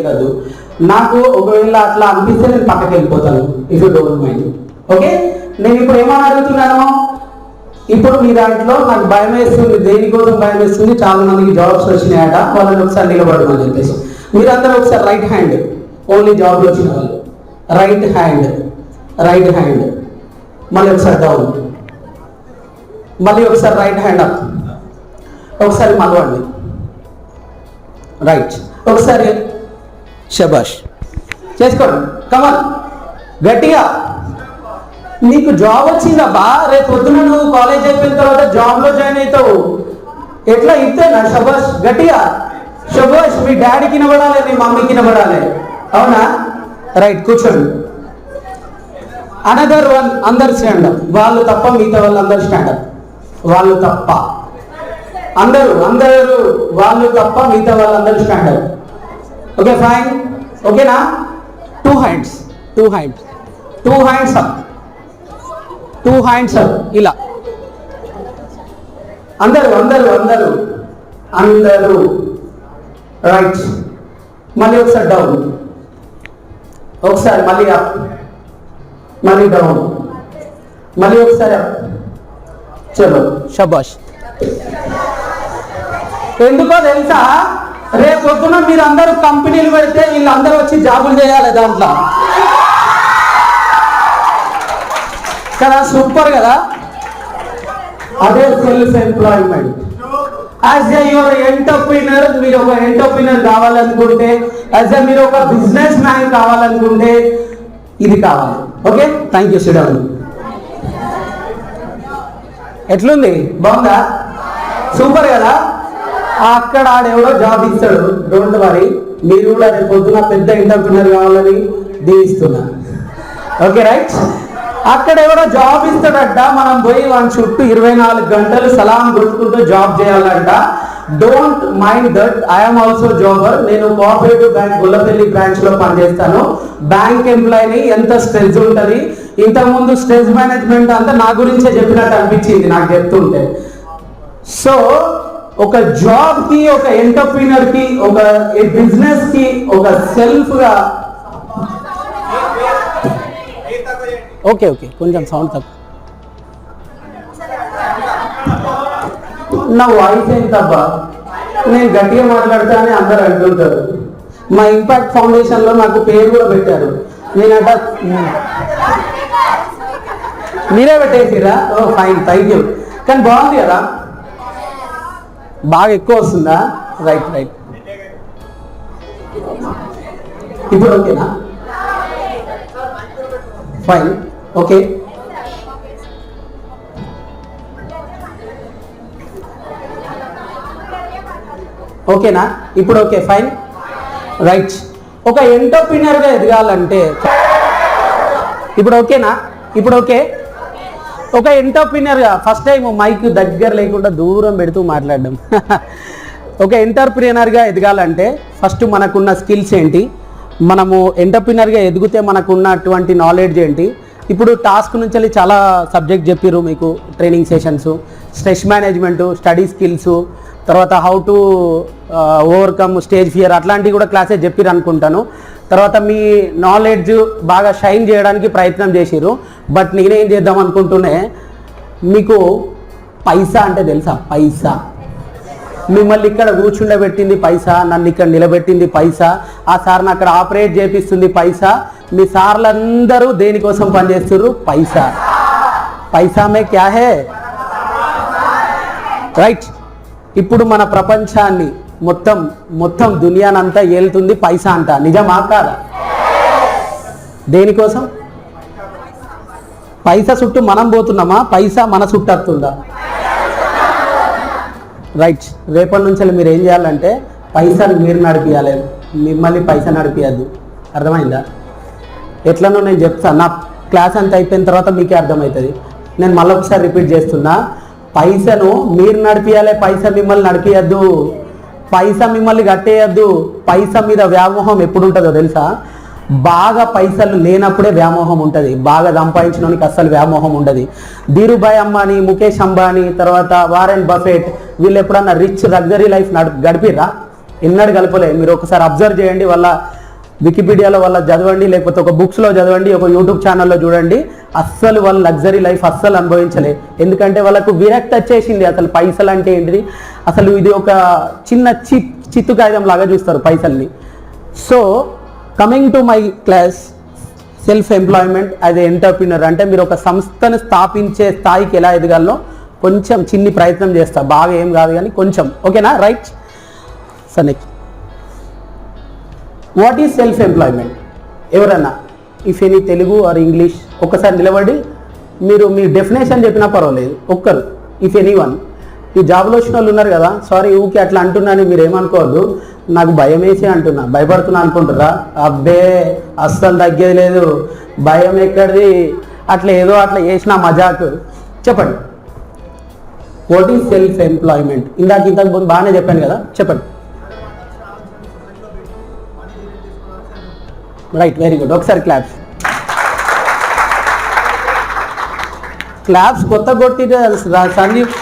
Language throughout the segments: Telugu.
కాదు. నాకు ఒకవేళ అట్లా అనిపిస్తే నేను పక్కకి వెళ్ళిపోతాను, if you don't mind. Okay, నేను ఇప్పుడు ఏమని అడుగుతున్నాను, ఇప్పుడు మీ దాంట్లో నాకు భయం వేస్తుంది, దేనికోసం భయం వేస్తుంది, చాలా మందికి జాబ్స్ వచ్చినాయట, వాళ్ళని ఒకసారి నిలబడమని చెప్పేసి మీరందరూ ఒకసారి రైట్ హ్యాండ్, ఓన్లీ జాబ్లు వచ్చిన వాళ్ళు రైట్ హ్యాండ్, రైట్ హ్యాండ్, మళ్ళీ ఒకసారి డౌన్, మళ్ళీ ఒకసారి రైట్ హ్యాండ్ అప్, ఒకసారి మలవండి, రైట్, ఒకసారి శబాష్ చేసుకోండి, కమన్ గట్టిగా. నీకు జాబ్ వచ్చిందబ్బా, రేపు పొద్దున నువ్వు కాలేజ్ అయిపోయిన తర్వాత జాబ్లో జాయిన్ అవుతావు, ఎట్లా ఇస్తేనా శబాష్ గట్టిగా, శబాష్. మీ డాడీకి వినబడాలి, మీ మమ్మీకి వినబడాలి, అవునా? రైట్, కూర్చోండి. అనదర్ వన్, అందరు స్టాండప్, వాళ్ళు తప్ప మిగతా వాళ్ళు అందరు స్టాండప్, వాళ్ళు తప్ప అందరూ వాళ్ళు తప్ప మిగతా వాళ్ళందరూ స్టాండప్. ఓకే ఫైన్, ఓకేనా? Two hands up, two hands up, ఇలా అందరూ రైట్. మళ్ళీ ఒకసారి డౌన్, ఒకసారి మళ్ళీ అప్, మళ్ళీ డౌన్, మళ్ళీ ఒకసారి అప్. చలో షబాష్. ఎందుకో తెలుసా, రేపు పొద్దున మీరు అందరూ కంపెనీలు పెడితే వీళ్ళందరూ వచ్చి జాబులు చేయాలి దాంట్లో కదా, సూపర్ కదా. అదే self employment. As a your entrepreneur, మీరు ఒక ఎంటర్ప్రీనర్ కావాలనుకుంటే, యాజ్ ఏ మీరు ఒక బిజినెస్ మ్యాన్ కావాలనుకుంటే ఇది కావాలి. Okay, thank you. సిడౌన్. ఎట్లుంది, బాగుందా? సూపర్ కదా. అక్కడ ఆడెవడో జాబ్ ఇస్తాడు, డోంట్ వరీ, మీరు కూడా రేపు పొద్దున పెద్ద ఎంటర్ప్రీనర్ కావాలని దీవిస్తున్నా. Okay right. అక్కడ ఎవడో జాబ్ ఇస్తాడట, మనం పోయి వాని చుట్టూ 24 గంటలు సలాం కొట్టుకుంటూ జాబ్ చేయాలంట. Don't mind that, I'm also Jaber. నేను కోఆపరేటివ్ బ్యాంక్ గొల్లపల్లి బ్రాంచ్ లో పనిచేస్తాను. బ్యాంక్ ఎంప్లాయీని ఎంత స్ట్రెస్ ఉంటుంది, ఇంతకుముందు స్ట్రెస్ మేనేజ్మెంట్ అంతా నా గురించే చెప్పినట్టు అనిపించింది నాకు చెప్తుంటే. సో ఒక జాబ్ కి, ఒక ఎంటర్ప్రీనర్ కి, ఒక బిజినెస్ కి, ఒక సెల్ఫ్ గా. ఓకే కొంచెం సౌండ్ తక్కువ. నా వాయిస్ ఏంటబ్బా, నేను గట్టిగా మాట్లాడతా అని అందరు అంటుంటారు. మా ఇంపాక్ట్ ఫౌండేషన్ లో నాకు పేరు కూడా పెట్టారు. నేనంట మీరే పెట్టేసిరా? ఓ ఫైన్, థ్యాంక్ యూ. కానీ బాగుంది కదా, బాగా ఎక్కువ వస్తుందా? రైట్. ఇప్పుడు ఓకేనా? Fine, okay. ఓకేనా? ఇప్పుడు ఓకే, ఫైన్, రైట్. ఒక ఎంటర్ప్రీనర్గా ఎదగాలంటే ఇప్పుడు ఓకేనా? ఇప్పుడు ఓకే. ఒక ఎంటర్ప్రీనర్గా ఫస్ట్ టైం మైక్ దగ్గర లేకుండా దూరం పెడుతూ మాట్లాడడం. ఒక ఎంటర్ప్రీనర్గా ఎదగాలంటే ఫస్ట్ మనకున్న స్కిల్స్ ఏంటి, మనము ఎంటర్ప్రీనర్గా ఎదిగితే మనకున్నటువంటి నాలెడ్జ్ ఏంటి. ఇప్పుడు టాస్క్ నుంచి చాలా సబ్జెక్ట్ చెప్పారు మీకు, training sessions, stress management, study skills, తర్వాత how to overcome stage fear, అట్లాంటివి కూడా క్లాసెస్ చెప్పారు అనుకుంటాను. తర్వాత మీ నాలెడ్జ్ బాగా షైన్ చేయడానికి ప్రయత్నం చేసిరు. బట్ నేనేం చేద్దాం అనుకుంటూనే, మీకు పైసా అంటే తెలుసా? పైసా, మిమ్మల్ని ఇక్కడ కూర్చుండబెట్టింది పైసా, నన్ను ఇక్కడ నిలబెట్టింది పైసా, ఆ సార్ని అక్కడ ఆపరేట్ చేపిస్తుంది పైసా, మీ సార్లందరూ దేనికోసం పనిచేస్తున్నారు? పైసా. పైసా మే క్యా హే, రైట్. ఇప్పుడు మన ప్రపంచాన్ని మొత్తం దునియానంతా ఏలుతుంది పైసా అంట, నిజమా కాదా? దేనికోసం? పైసా చుట్టూ మనం పోతున్నామా, పైసా మన చుట్టూ వస్తుందా? రైట్. రేపటి నుంచి మీరు ఏం చేయాలంటే, పైసాను మీరు నడిపియాలి, మిమ్మల్ని పైసా నడిపియద్దు. అర్థమైందా? ఎట్లనో నేను చెప్తాను, నా క్లాస్ అంతా అయిపోయిన తర్వాత మీకే అర్థమవుతుంది. నేను మళ్ళీ ఒకసారి రిపీట్ చేస్తున్నా, పైసను మీరు నడిపియాలి, పైసా మిమ్మల్ని నడిపియద్దు, పైసా మిమ్మల్ని కట్టేయద్దు. పైసా మీద వ్యామోహం ఎప్పుడు ఉంటుందో తెలుసా? బాగా పైసలు లేనప్పుడే వ్యామోహం ఉంటుంది, బాగా సంపాదించడానికి అస్సలు వ్యామోహం ఉండదు. ధీరుభాయ్ అంబానీ, ముఖేష్ అంబానీ, తర్వాత వారెన్ బఫెట్, వీళ్ళు ఎప్పుడన్నా రిచ్ లగ్జరీ లైఫ్ గడిపిర్రా? ఎన్నడూ కలపలే. మీరు ఒకసారి అబ్జర్వ్ చేయండి, వాళ్ళ వికీపీడియాలో వాళ్ళ చదవండి, లేకపోతే ఒక బుక్స్లో చదవండి, ఒక యూట్యూబ్ ఛానల్లో చూడండి. అస్సలు వాళ్ళు లగ్జరీ లైఫ్ అస్సలు అనుభవించలే. ఎందుకంటే వాళ్ళకు విరక్తి వచ్చేసింది అసలు పైసలు అంటే ఏంటిది, అసలు ఇది ఒక చిన్న చిత్తు కాగితం లాగా చూస్తారు పైసల్ని. So coming to my class, self employment as a entrepreneur అంటే మీరు ఒక సంస్థను స్థాపించే స్థాయికి ఎలా ఎదగాలో కొంచెం చిన్ని ప్రయత్నం చేస్తా, బాగా ఏం కాదు కానీ కొంచెం. ఓకేనా? Right. So next, what is self employment? ఎవరన్నా if any Telugu or English ఒక్కసారి నిలబడి మీరు మీ డెఫినేషన్ చెప్పినా పర్వాలేదు, ఒక్కరు, ఇఫ్ ఎనీ వన్. ఈ జాబ్లో వచ్చిన వాళ్ళు ఉన్నారు కదా, సారీ ఊకే అట్లా అంటున్నాను మీరు ఏమనుకోవద్దు, నాకు భయం వేసి అంటున్నా, భయపడుతున్నా అనుకుంటారా? అబ్బే అస్సలు తగ్గేది లేదు, భయం ఎక్కడిది, అట్లా ఏదో అట్లా చేసిన మజాక్. చెప్పండి, వాట్ ఈజ్ సెల్ఫ్ ఎంప్లాయ్మెంట్? ఇంతకు ముందు బాగానే చెప్పాను కదా, చెప్పండి. Right, very good. ఒకసారి క్లాప్స్. క్లాప్స్ కొత్త కొట్టితే సందీప్,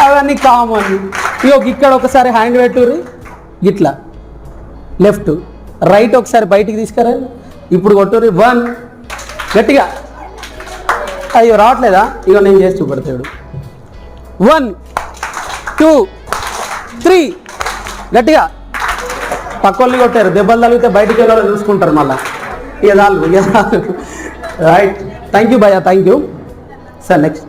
అవన్నీ కామన్. ఇగో ఇక్కడ ఒకసారి హ్యాండ్ పెట్టుర్రి, గిట్లా లెఫ్ట్ రైట్ ఒకసారి బయటికి తీసుకురండి. ఇప్పుడు కొట్టుర్రి, 1 గట్టిగా. అయ్యో రావట్లేదా? ఇగో నేను చేసి చూపెడతాడు. 1 2 3 గట్టిగా. పక్కోళ్ళని కొట్టారు, దెబ్బలు తగిలితే బయటికి వెళ్ళాలో చూసుకుంటారు మళ్ళీ. ఇక రైట్, థ్యాంక్ యూ భయ్యా, thank you sir. Next,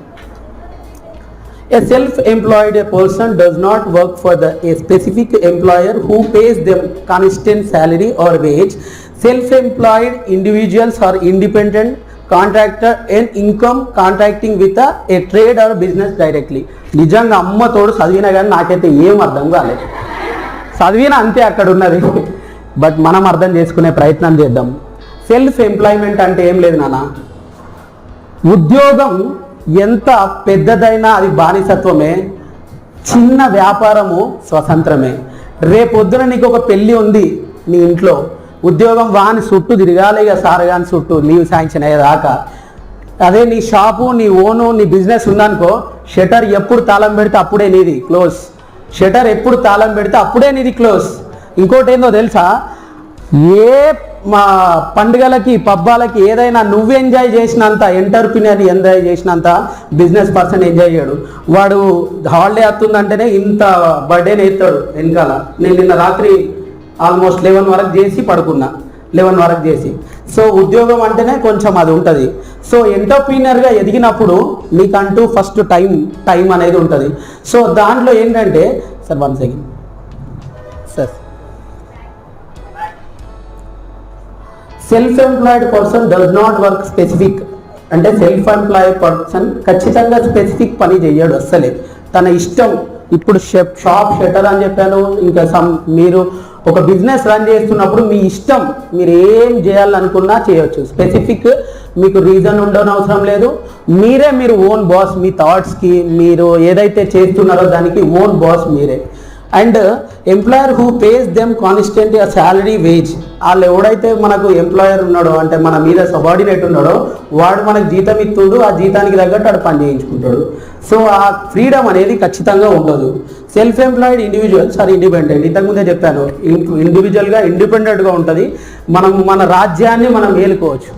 a self-employed person does not work for a specific employer who pays them constant salary or wage. Self-employed individuals are independent contractor and income contracting with a trade or business directly. నిజంగా అమ్మ తోడు చదివినా కానీ నాకైతే ఏం అర్థం కాలేదు, చదివినా అంతే అక్కడ ఉన్నది. బట్ మనం అర్థం చేసుకునే ప్రయత్నం చేద్దాం. సెల్ఫ్ ఎంప్లాయ్మెంట్ అంటే ఏం లేదు నాన్న, ఉద్యోగం ఎంత పెద్దదైనా అది బానిసత్వమే, చిన్న వ్యాపారము స్వతంత్రమే. రేపొద్దున నీకు ఒక పెళ్ళి ఉంది నీ ఇంట్లో, ఉద్యోగం వాని చుట్టూ తిరగాలి, ఇక సారగాని చుట్టూ లీవ్ శాంక్షన్ అయ్యేదాకా. అదే నీ షాపు, నీ ఓను, నీ బిజినెస్ ఉందనుకో, షటర్ ఎప్పుడు తాళం పెడితే అప్పుడే నీది క్లోజ్, షటర్ ఎప్పుడు తాళం పెడితే అప్పుడే నీది క్లోజ్. ఇంకోటి ఏందో తెలుసా, ఏ మా పండుగలకి పబ్బాలకి ఏదైనా నువ్వు ఎంజాయ్ చేసినంత, ఎంటర్ప్రినర్ ఎంజాయ్ చేసినంత బిజినెస్ పర్సన్ ఎంజాయ్ చేయడు. వాడు హాలిడే వస్తుందంటేనే ఇంత బర్త్డేని ఎత్తాడు వెనకాల. నేను నిన్న రాత్రి ఆల్మోస్ట్ 11 వరకు చేసి పడుకున్నా, 11 వరకు చేసి. సో ఉద్యోగం అంటేనే కొంచెం అది ఉంటుంది. సో ఎంటర్ప్రీనర్గా ఎదిగినప్పుడు నీకంటూ ఫస్ట్ టైం అనేది ఉంటుంది. సో దాంట్లో ఏంటంటే sir 1 second sir, self employed person does not work specific. అంటే సెల్ఫ్ ఎంప్లాయిడ్ పర్సన్ ఖచ్చితంగా స్పెసిఫిక్ పని చేయడు అస్సలే, తన ఇష్టం. ఇప్పుడు షాప్ షట్టర్ అని చెప్పాను, ఇంకా మీరు ఒక బిజినెస్ రన్ చేస్తున్నప్పుడు మీ ఇష్టం, మీరు ఏం చేయాలనుకున్నా చేయొచ్చు. స్పెసిఫిక్ మీకు రీజన్ ఉండని అవసరం లేదు, మీరు ఓన్ బాస్. మీ థాట్స్కి మీరు ఏదైతే చేస్తున్నారో దానికి ఓన్ బాస్ మీరే. And employer who pays them constant salary wage. వాళ్ళు ఎవడైతే మనకు ఎంప్లాయర్ ఉన్నాడో, అంటే మన మీద సబార్డినేట్ ఉన్నాడో, వాడు మనకు జీతం ఇస్తుండు, ఆ జీతానికి తగ్గట్టు వాడు పని చేయించుకుంటాడు. సో ఆ ఫ్రీడమ్ అనేది ఖచ్చితంగా ఉండదు. Self employed individuals are independent. ఇంతకుముందే చెప్పాను, ఇండివిజువల్గా ఇండిపెండెంట్గా ఉంటుంది. మన రాజ్యాన్ని మనం ఏలుకోవచ్చు,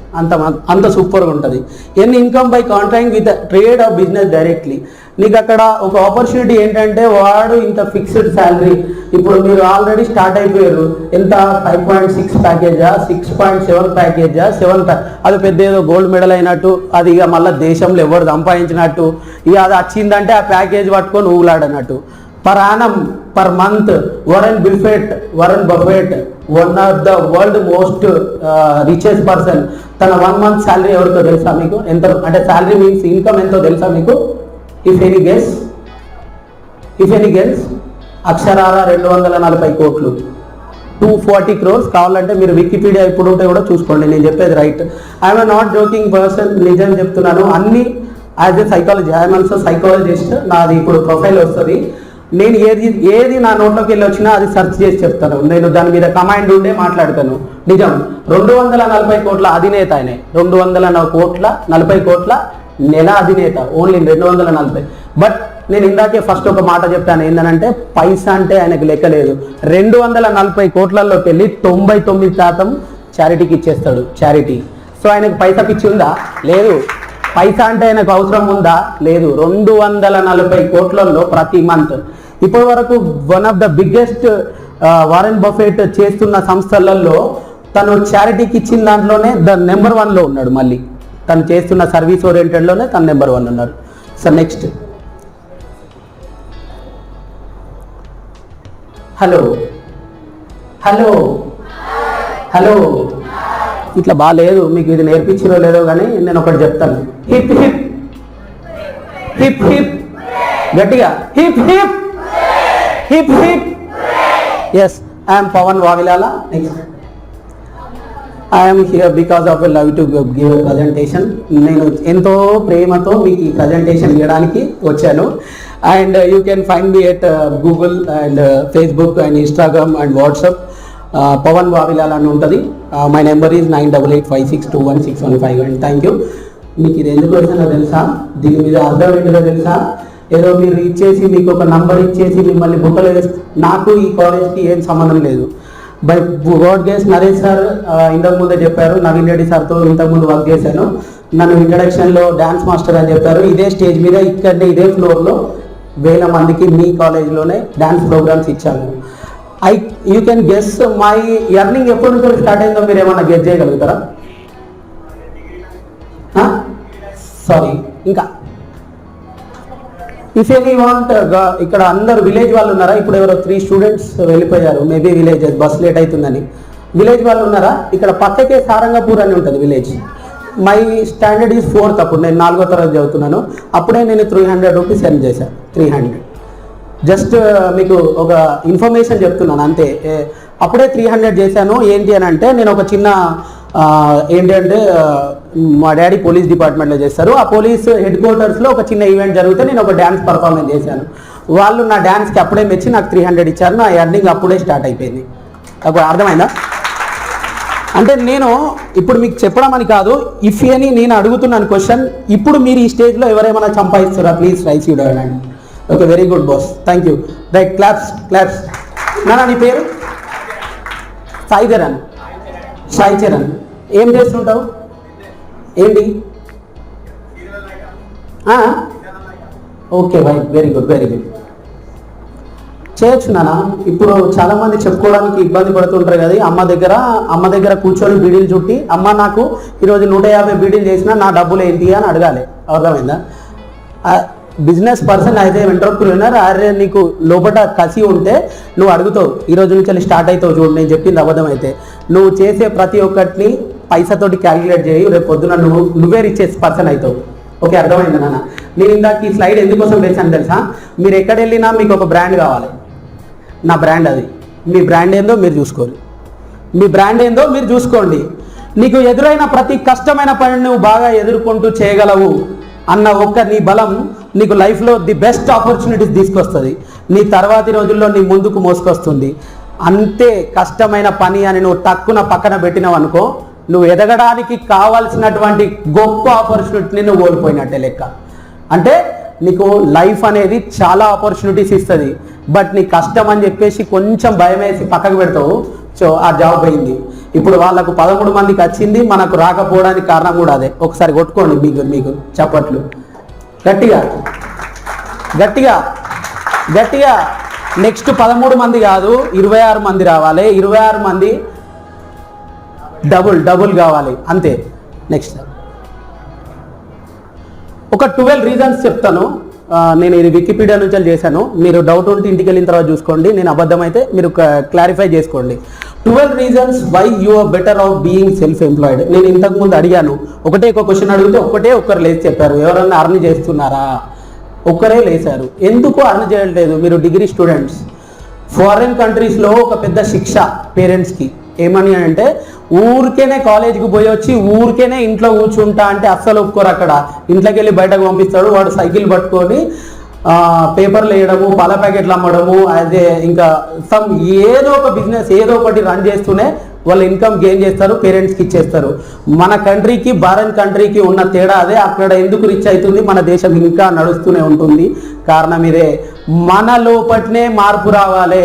అంత సూపర్గా ఉంటుంది. An income by contract with trade of business directly. నీకు అక్కడ ఒక ఆపర్చునిటీ ఏంటంటే, వాడు ఇంత ఫిక్స్డ్ శాలరీ. ఇప్పుడు మీరు ఆల్రెడీ స్టార్ట్ అయిపోయారు, ఎంత 5.6 ప్యాకేజా, 6.7 ప్యాకేజా, 7 అది పెద్ద ఏదో గోల్డ్ మెడల్ అయినట్టు, అది ఇక మళ్ళీ దేశంలో ఎవరు సంపాదించినట్టు, ఇక అది వచ్చిందంటే ఆ ప్యాకేజ్ పట్టుకొని ఊగులాడనట్టు. Per annum, per month Warren Buffett, one of the world most richest person, తన 1 month శాలరీ ఎవరితో తెలుసా మీకు? ఎంత అంటే శాలరీ మీన్స్ ఇన్కమ్ ఎంతో తెలుసా మీకు? ఇఫ్ ఎనీ గెస్, అక్షరాల 240 కోట్లు, 240 crores. కావాలంటే మీరు వికీపీడియా ఇప్పుడు ఉంటే కూడా చూసుకోండి, నేను చెప్పేది right. I'm not joking person, నిజం చెప్తున్నాను. అన్ని as a psychology, I'm also psychologist. నాది ఇప్పుడు ప్రొఫైల్ వస్తుంది. నేను ఏది నా నోట్లోకి వెళ్ళి వచ్చినా అది సెర్చ్ చేసి చెప్తాను. నేను దాని మీద కమాండ్ ఉండే మాట్లాడతాను. నిజం, 240 కోట్ల అధినేత ఆయనే. 240 కోట్ల నెల అధినేత ఓన్లీ 240. బట్ నేను ఇందాకే ఫస్ట్ ఒక మాట చెప్పాను, ఏంటంటే పైసా అంటే ఆయనకు లెక్క లేదు. 240 కోట్లలోకి వెళ్ళి 99% చారిటీకి ఇచ్చేస్తాడు. చారిటీ. సో ఆయనకు పైసా పిచ్చి ఉందా? లేదు. పైసా అంటే ఆయనకు అవసరం ఉందా? లేదు. 240 కోట్లలో ప్రతి మంత్ ఇప్పటి వరకు one of the biggest Warren Buffett చేస్తున్న సంస్థలలో తను చారిటీకి ఇచ్చిన దాంట్లోనే నెంబర్ 1లో ఉన్నాడు. మళ్ళీ తను చేస్తున్న సర్వీస్ ఓరియంటెడ్లోనే తను నెంబర్ 1 ఉన్నారు. So next, hello hello hello ఇట్లా బాగాలేదు మీకు, ఇది నేర్పించిరో లేదో కానీ నేను ఒకటి చెప్తాను. హిప్ హిప్ హిప్ హిప్, గట్టిగా hip hip hip hip. Yes, I'm Pavan Vavilala. Next, I'm here because of a love to give a presentation. నేను ఎంతో ప్రేమతో మీకు ఈ ప్రజెంటేషన్ ఇవ్వడానికి వచ్చాను. And you can find me at Google and Facebook and Instagram and WhatsApp. Pavan Vavilal అని ఉంటుంది. My number is 9885621615. And thank you. మీకు ఇది ఎందుకు వచ్చిందో తెలుసా? దీని మీద అర్థం ఏంటో తెలుసా? ఏదో మీరు ఇచ్చేసి మీకు ఒక నంబర్ ఇచ్చేసి మిమ్మల్ని బుక్కలు వేసి, నాకు ఈ కాలేజ్కి ఏం సంబంధం లేదు. By God grace Naresh sir ఇంతకుముందే చెప్పారు, నవీన్ రెడ్డి సార్తో ఇంతకుముందు వర్క్ చేశాను. నన్ను ఇంట్రడక్షన్లో డ్యాన్స్ మాస్టర్ అని చెప్పారు. ఇదే స్టేజ్ మీద ఇక్కడనే ఇదే ఫ్లోర్లో 1000 మందికి మీ కాలేజ్లోనే డ్యాన్స్ ప్రోగ్రామ్స్ ఇచ్చాను. You can guess my earning ఎప్పటి నుంచి స్టార్ట్ అయిందో మీరు ఏమన్నా గెస్ చేయగలుగుతారా? సారీ, ఇంకా ఇఫ్ ఎనీ వాంట్, ఇక్కడ అందరు విలేజ్ వాళ్ళు ఉన్నారా? ఇప్పుడు ఎవరో 3 స్టూడెంట్స్ వెళ్ళిపోయారు, మేబీ విలేజెస్, బస్ లేట్ అవుతుందని. విలేజ్ వాళ్ళు ఉన్నారా? ఇక్కడ పక్కకే సారంగపూర్ అని ఉంటుంది village. My standard is 4th. అప్పుడు నేను 4వ తరగతి చదువుతున్నాను. అప్పుడే నేను 300 రూపీస్ సెండ్ చేశాను. 300. జస్ట్ మీకు ఒక ఇన్ఫర్మేషన్ చెప్తున్నాను అంతే. అప్పుడే 300 చేశాను. ఏంటి అని అంటే, నేను ఒక చిన్న ఏంటి అంటే, మా డాడీ పోలీస్ డిపార్ట్మెంట్లో చేస్తారు. ఆ పోలీస్ హెడ్ క్వార్టర్స్లో ఒక చిన్న ఈవెంట్ జరిగితే నేను ఒక డ్యాన్స్ పర్ఫార్మెన్స్ చేశాను. వాళ్ళు నా డ్యాన్స్కి అప్పుడే మెచ్చి నాకు 300 ఇచ్చారు. నా ఎర్నింగ్ అప్పుడే స్టార్ట్ అయిపోయింది. అప్పుడు అర్థమైందా? అంటే నేను ఇప్పుడు మీకు చెప్పడం అని కాదు, ఇఫ్ అని నేను అడుగుతున్నాను క్వశ్చన్. ఇప్పుడు మీరు ఈ స్టేజ్లో ఎవరేమైనా సంపాదిస్తారా? Please raise your hand. Okay, very good boss, thank you. Right, claps claps. నానా నీ పేరు? సాయి చరణ్. సాయి చరణ్, ఏం చేస్తుంటావు? ఏంటి? Okay by, very good very good. చేయొచ్చు నాన్న. ఇప్పుడు చాలా మంది చెప్పుకోవడానికి ఇబ్బంది పడుతుంటారు కదా. అమ్మ దగ్గర కూర్చొని బీడీలు చుట్టి, అమ్మ నాకు ఈరోజు 150 బీడీలు చేసినా నా డబ్బులు ఏంటి అని అడగాలి. అర్థమైందా? బిజినెస్ పర్సన్ అయితే ఎంటర్ప్రీనర్, అరే నీకు లోపల కసి ఉంటే నువ్వు అడుగుతావు. ఈరోజు నుంచి స్టార్ట్ అవుతావు. చూడు, నేను చెప్పింది అబద్ధం అయితే. నువ్వు చేసే ప్రతి ఒక్కటిని పైసాతోటి క్యాలిక్యులేట్ చేయి. రేపు పొద్దున నువ్వే రిచెస్ పర్సన్ అవుతావు. ఓకే, అర్థమైంది నాన్న? నేను ఇందాక ఈ స్లైడ్ ఎందుకోసం వేసాను తెలుసా? మీరు ఎక్కడ వెళ్ళినా మీకు ఒక బ్రాండ్ కావాలి. నా బ్రాండ్ అది. మీ బ్రాండ్ ఏందో మీరు చూసుకోండి. మీ బ్రాండ్ ఏందో మీరు చూసుకోండి. నీకు ఎదురైన ప్రతి కష్టమైన పనిని నువ్వు బాగా ఎదుర్కొంటూ చేయగలవు అన్న ఒక్క నీ బలం నీకు లైఫ్లో ది బెస్ట్ ఆపర్చునిటీస్ తీసుకొస్తుంది. నీ తర్వాతి రోజుల్లో నీ ముందుకు మోసుకొస్తుంది. అంతే కష్టమైన పని అని నువ్వు తక్కువ పక్కన పెట్టినావు అనుకో, నువ్వు ఎదగడానికి కావాల్సినటువంటి గొప్ప ఆపర్చునిటీని నువ్వు ఓడిపోయినట్టే లెక్క. అంటే నీకు లైఫ్ అనేది చాలా ఆపర్చునిటీస్ ఇస్తుంది. బట్ నీ కష్టం అని చెప్పేసి కొంచెం భయం వేసి పక్కకు పెడతావు. సో ఆ జాబ్ అయింది. ఇప్పుడు వాళ్ళకు 13 మందికి వచ్చింది, మనకు రాకపోవడానికి కారణం కూడా అదే. ఒకసారి కొట్టుకోండి మీకు చప్పట్లు గట్టిగా గట్టిగా గట్టిగా. నెక్స్ట్ 13 మంది కాదు, 26 మంది రావాలి. 26 మంది డబుల్ కావాలి అంతే. నెక్స్ట్ ఒక 12 రీజన్స్ చెప్తాను. నేను ఇది వికీపీడియా నుంచి చేశాను. మీరు డౌట్ ఉంటే ఇంటికి వెళ్ళిన తర్వాత చూసుకోండి. నేను అబద్ధం అయితే మీరు క్లారిఫై చేసుకోండి. 12 reasons why you are better off being self employed. నేను ఇంతకుముందు అడిగాను, ఒకటే ఒక క్వశ్చన్ అడిగితే ఒక్కరు లేచి చెప్పారు. ఎవరన్నా అర్న్ చేస్తున్నారా? ఒక్కరే లేచారు. ఎందుకు అర్న్ చేయట్లేదు? మీరు డిగ్రీ స్టూడెంట్స్. ఫారిన్ కంట్రీస్లో ఒక పెద్ద శిక్ష పేరెంట్స్కి. ఏమని అంటే, ఊరికేనే కాలేజీకి పోయి వచ్చి ఊరికేనే ఇంట్లో కూర్చుంటా అంటే అస్సలు ఒప్పుకోరు. అక్కడ ఇంట్లోకి వెళ్ళి బయటకు పంపిస్తాడు. వాడు సైకిల్ పట్టుకొని పేపర్లు వేయడము, పాల ప్యాకెట్లు అమ్మడము, అదే ఇంకా ఏదో ఒక బిజినెస్ ఏదో ఒకటి రన్ చేస్తూనే వాళ్ళ ఇన్కమ్ గెయిన్ చేస్తారు, పేరెంట్స్కి ఇచ్చేస్తారు. మన కంట్రీకి ఫారెన్ కంట్రీకి ఉన్న తేడా అదే. అక్కడ ఎందుకు రిచ్ అవుతుంది, మన దేశం ఇంకా నడుస్తూనే ఉంటుంది. కారణం ఇదే. మన లోపట్నే మార్పు రావాలి,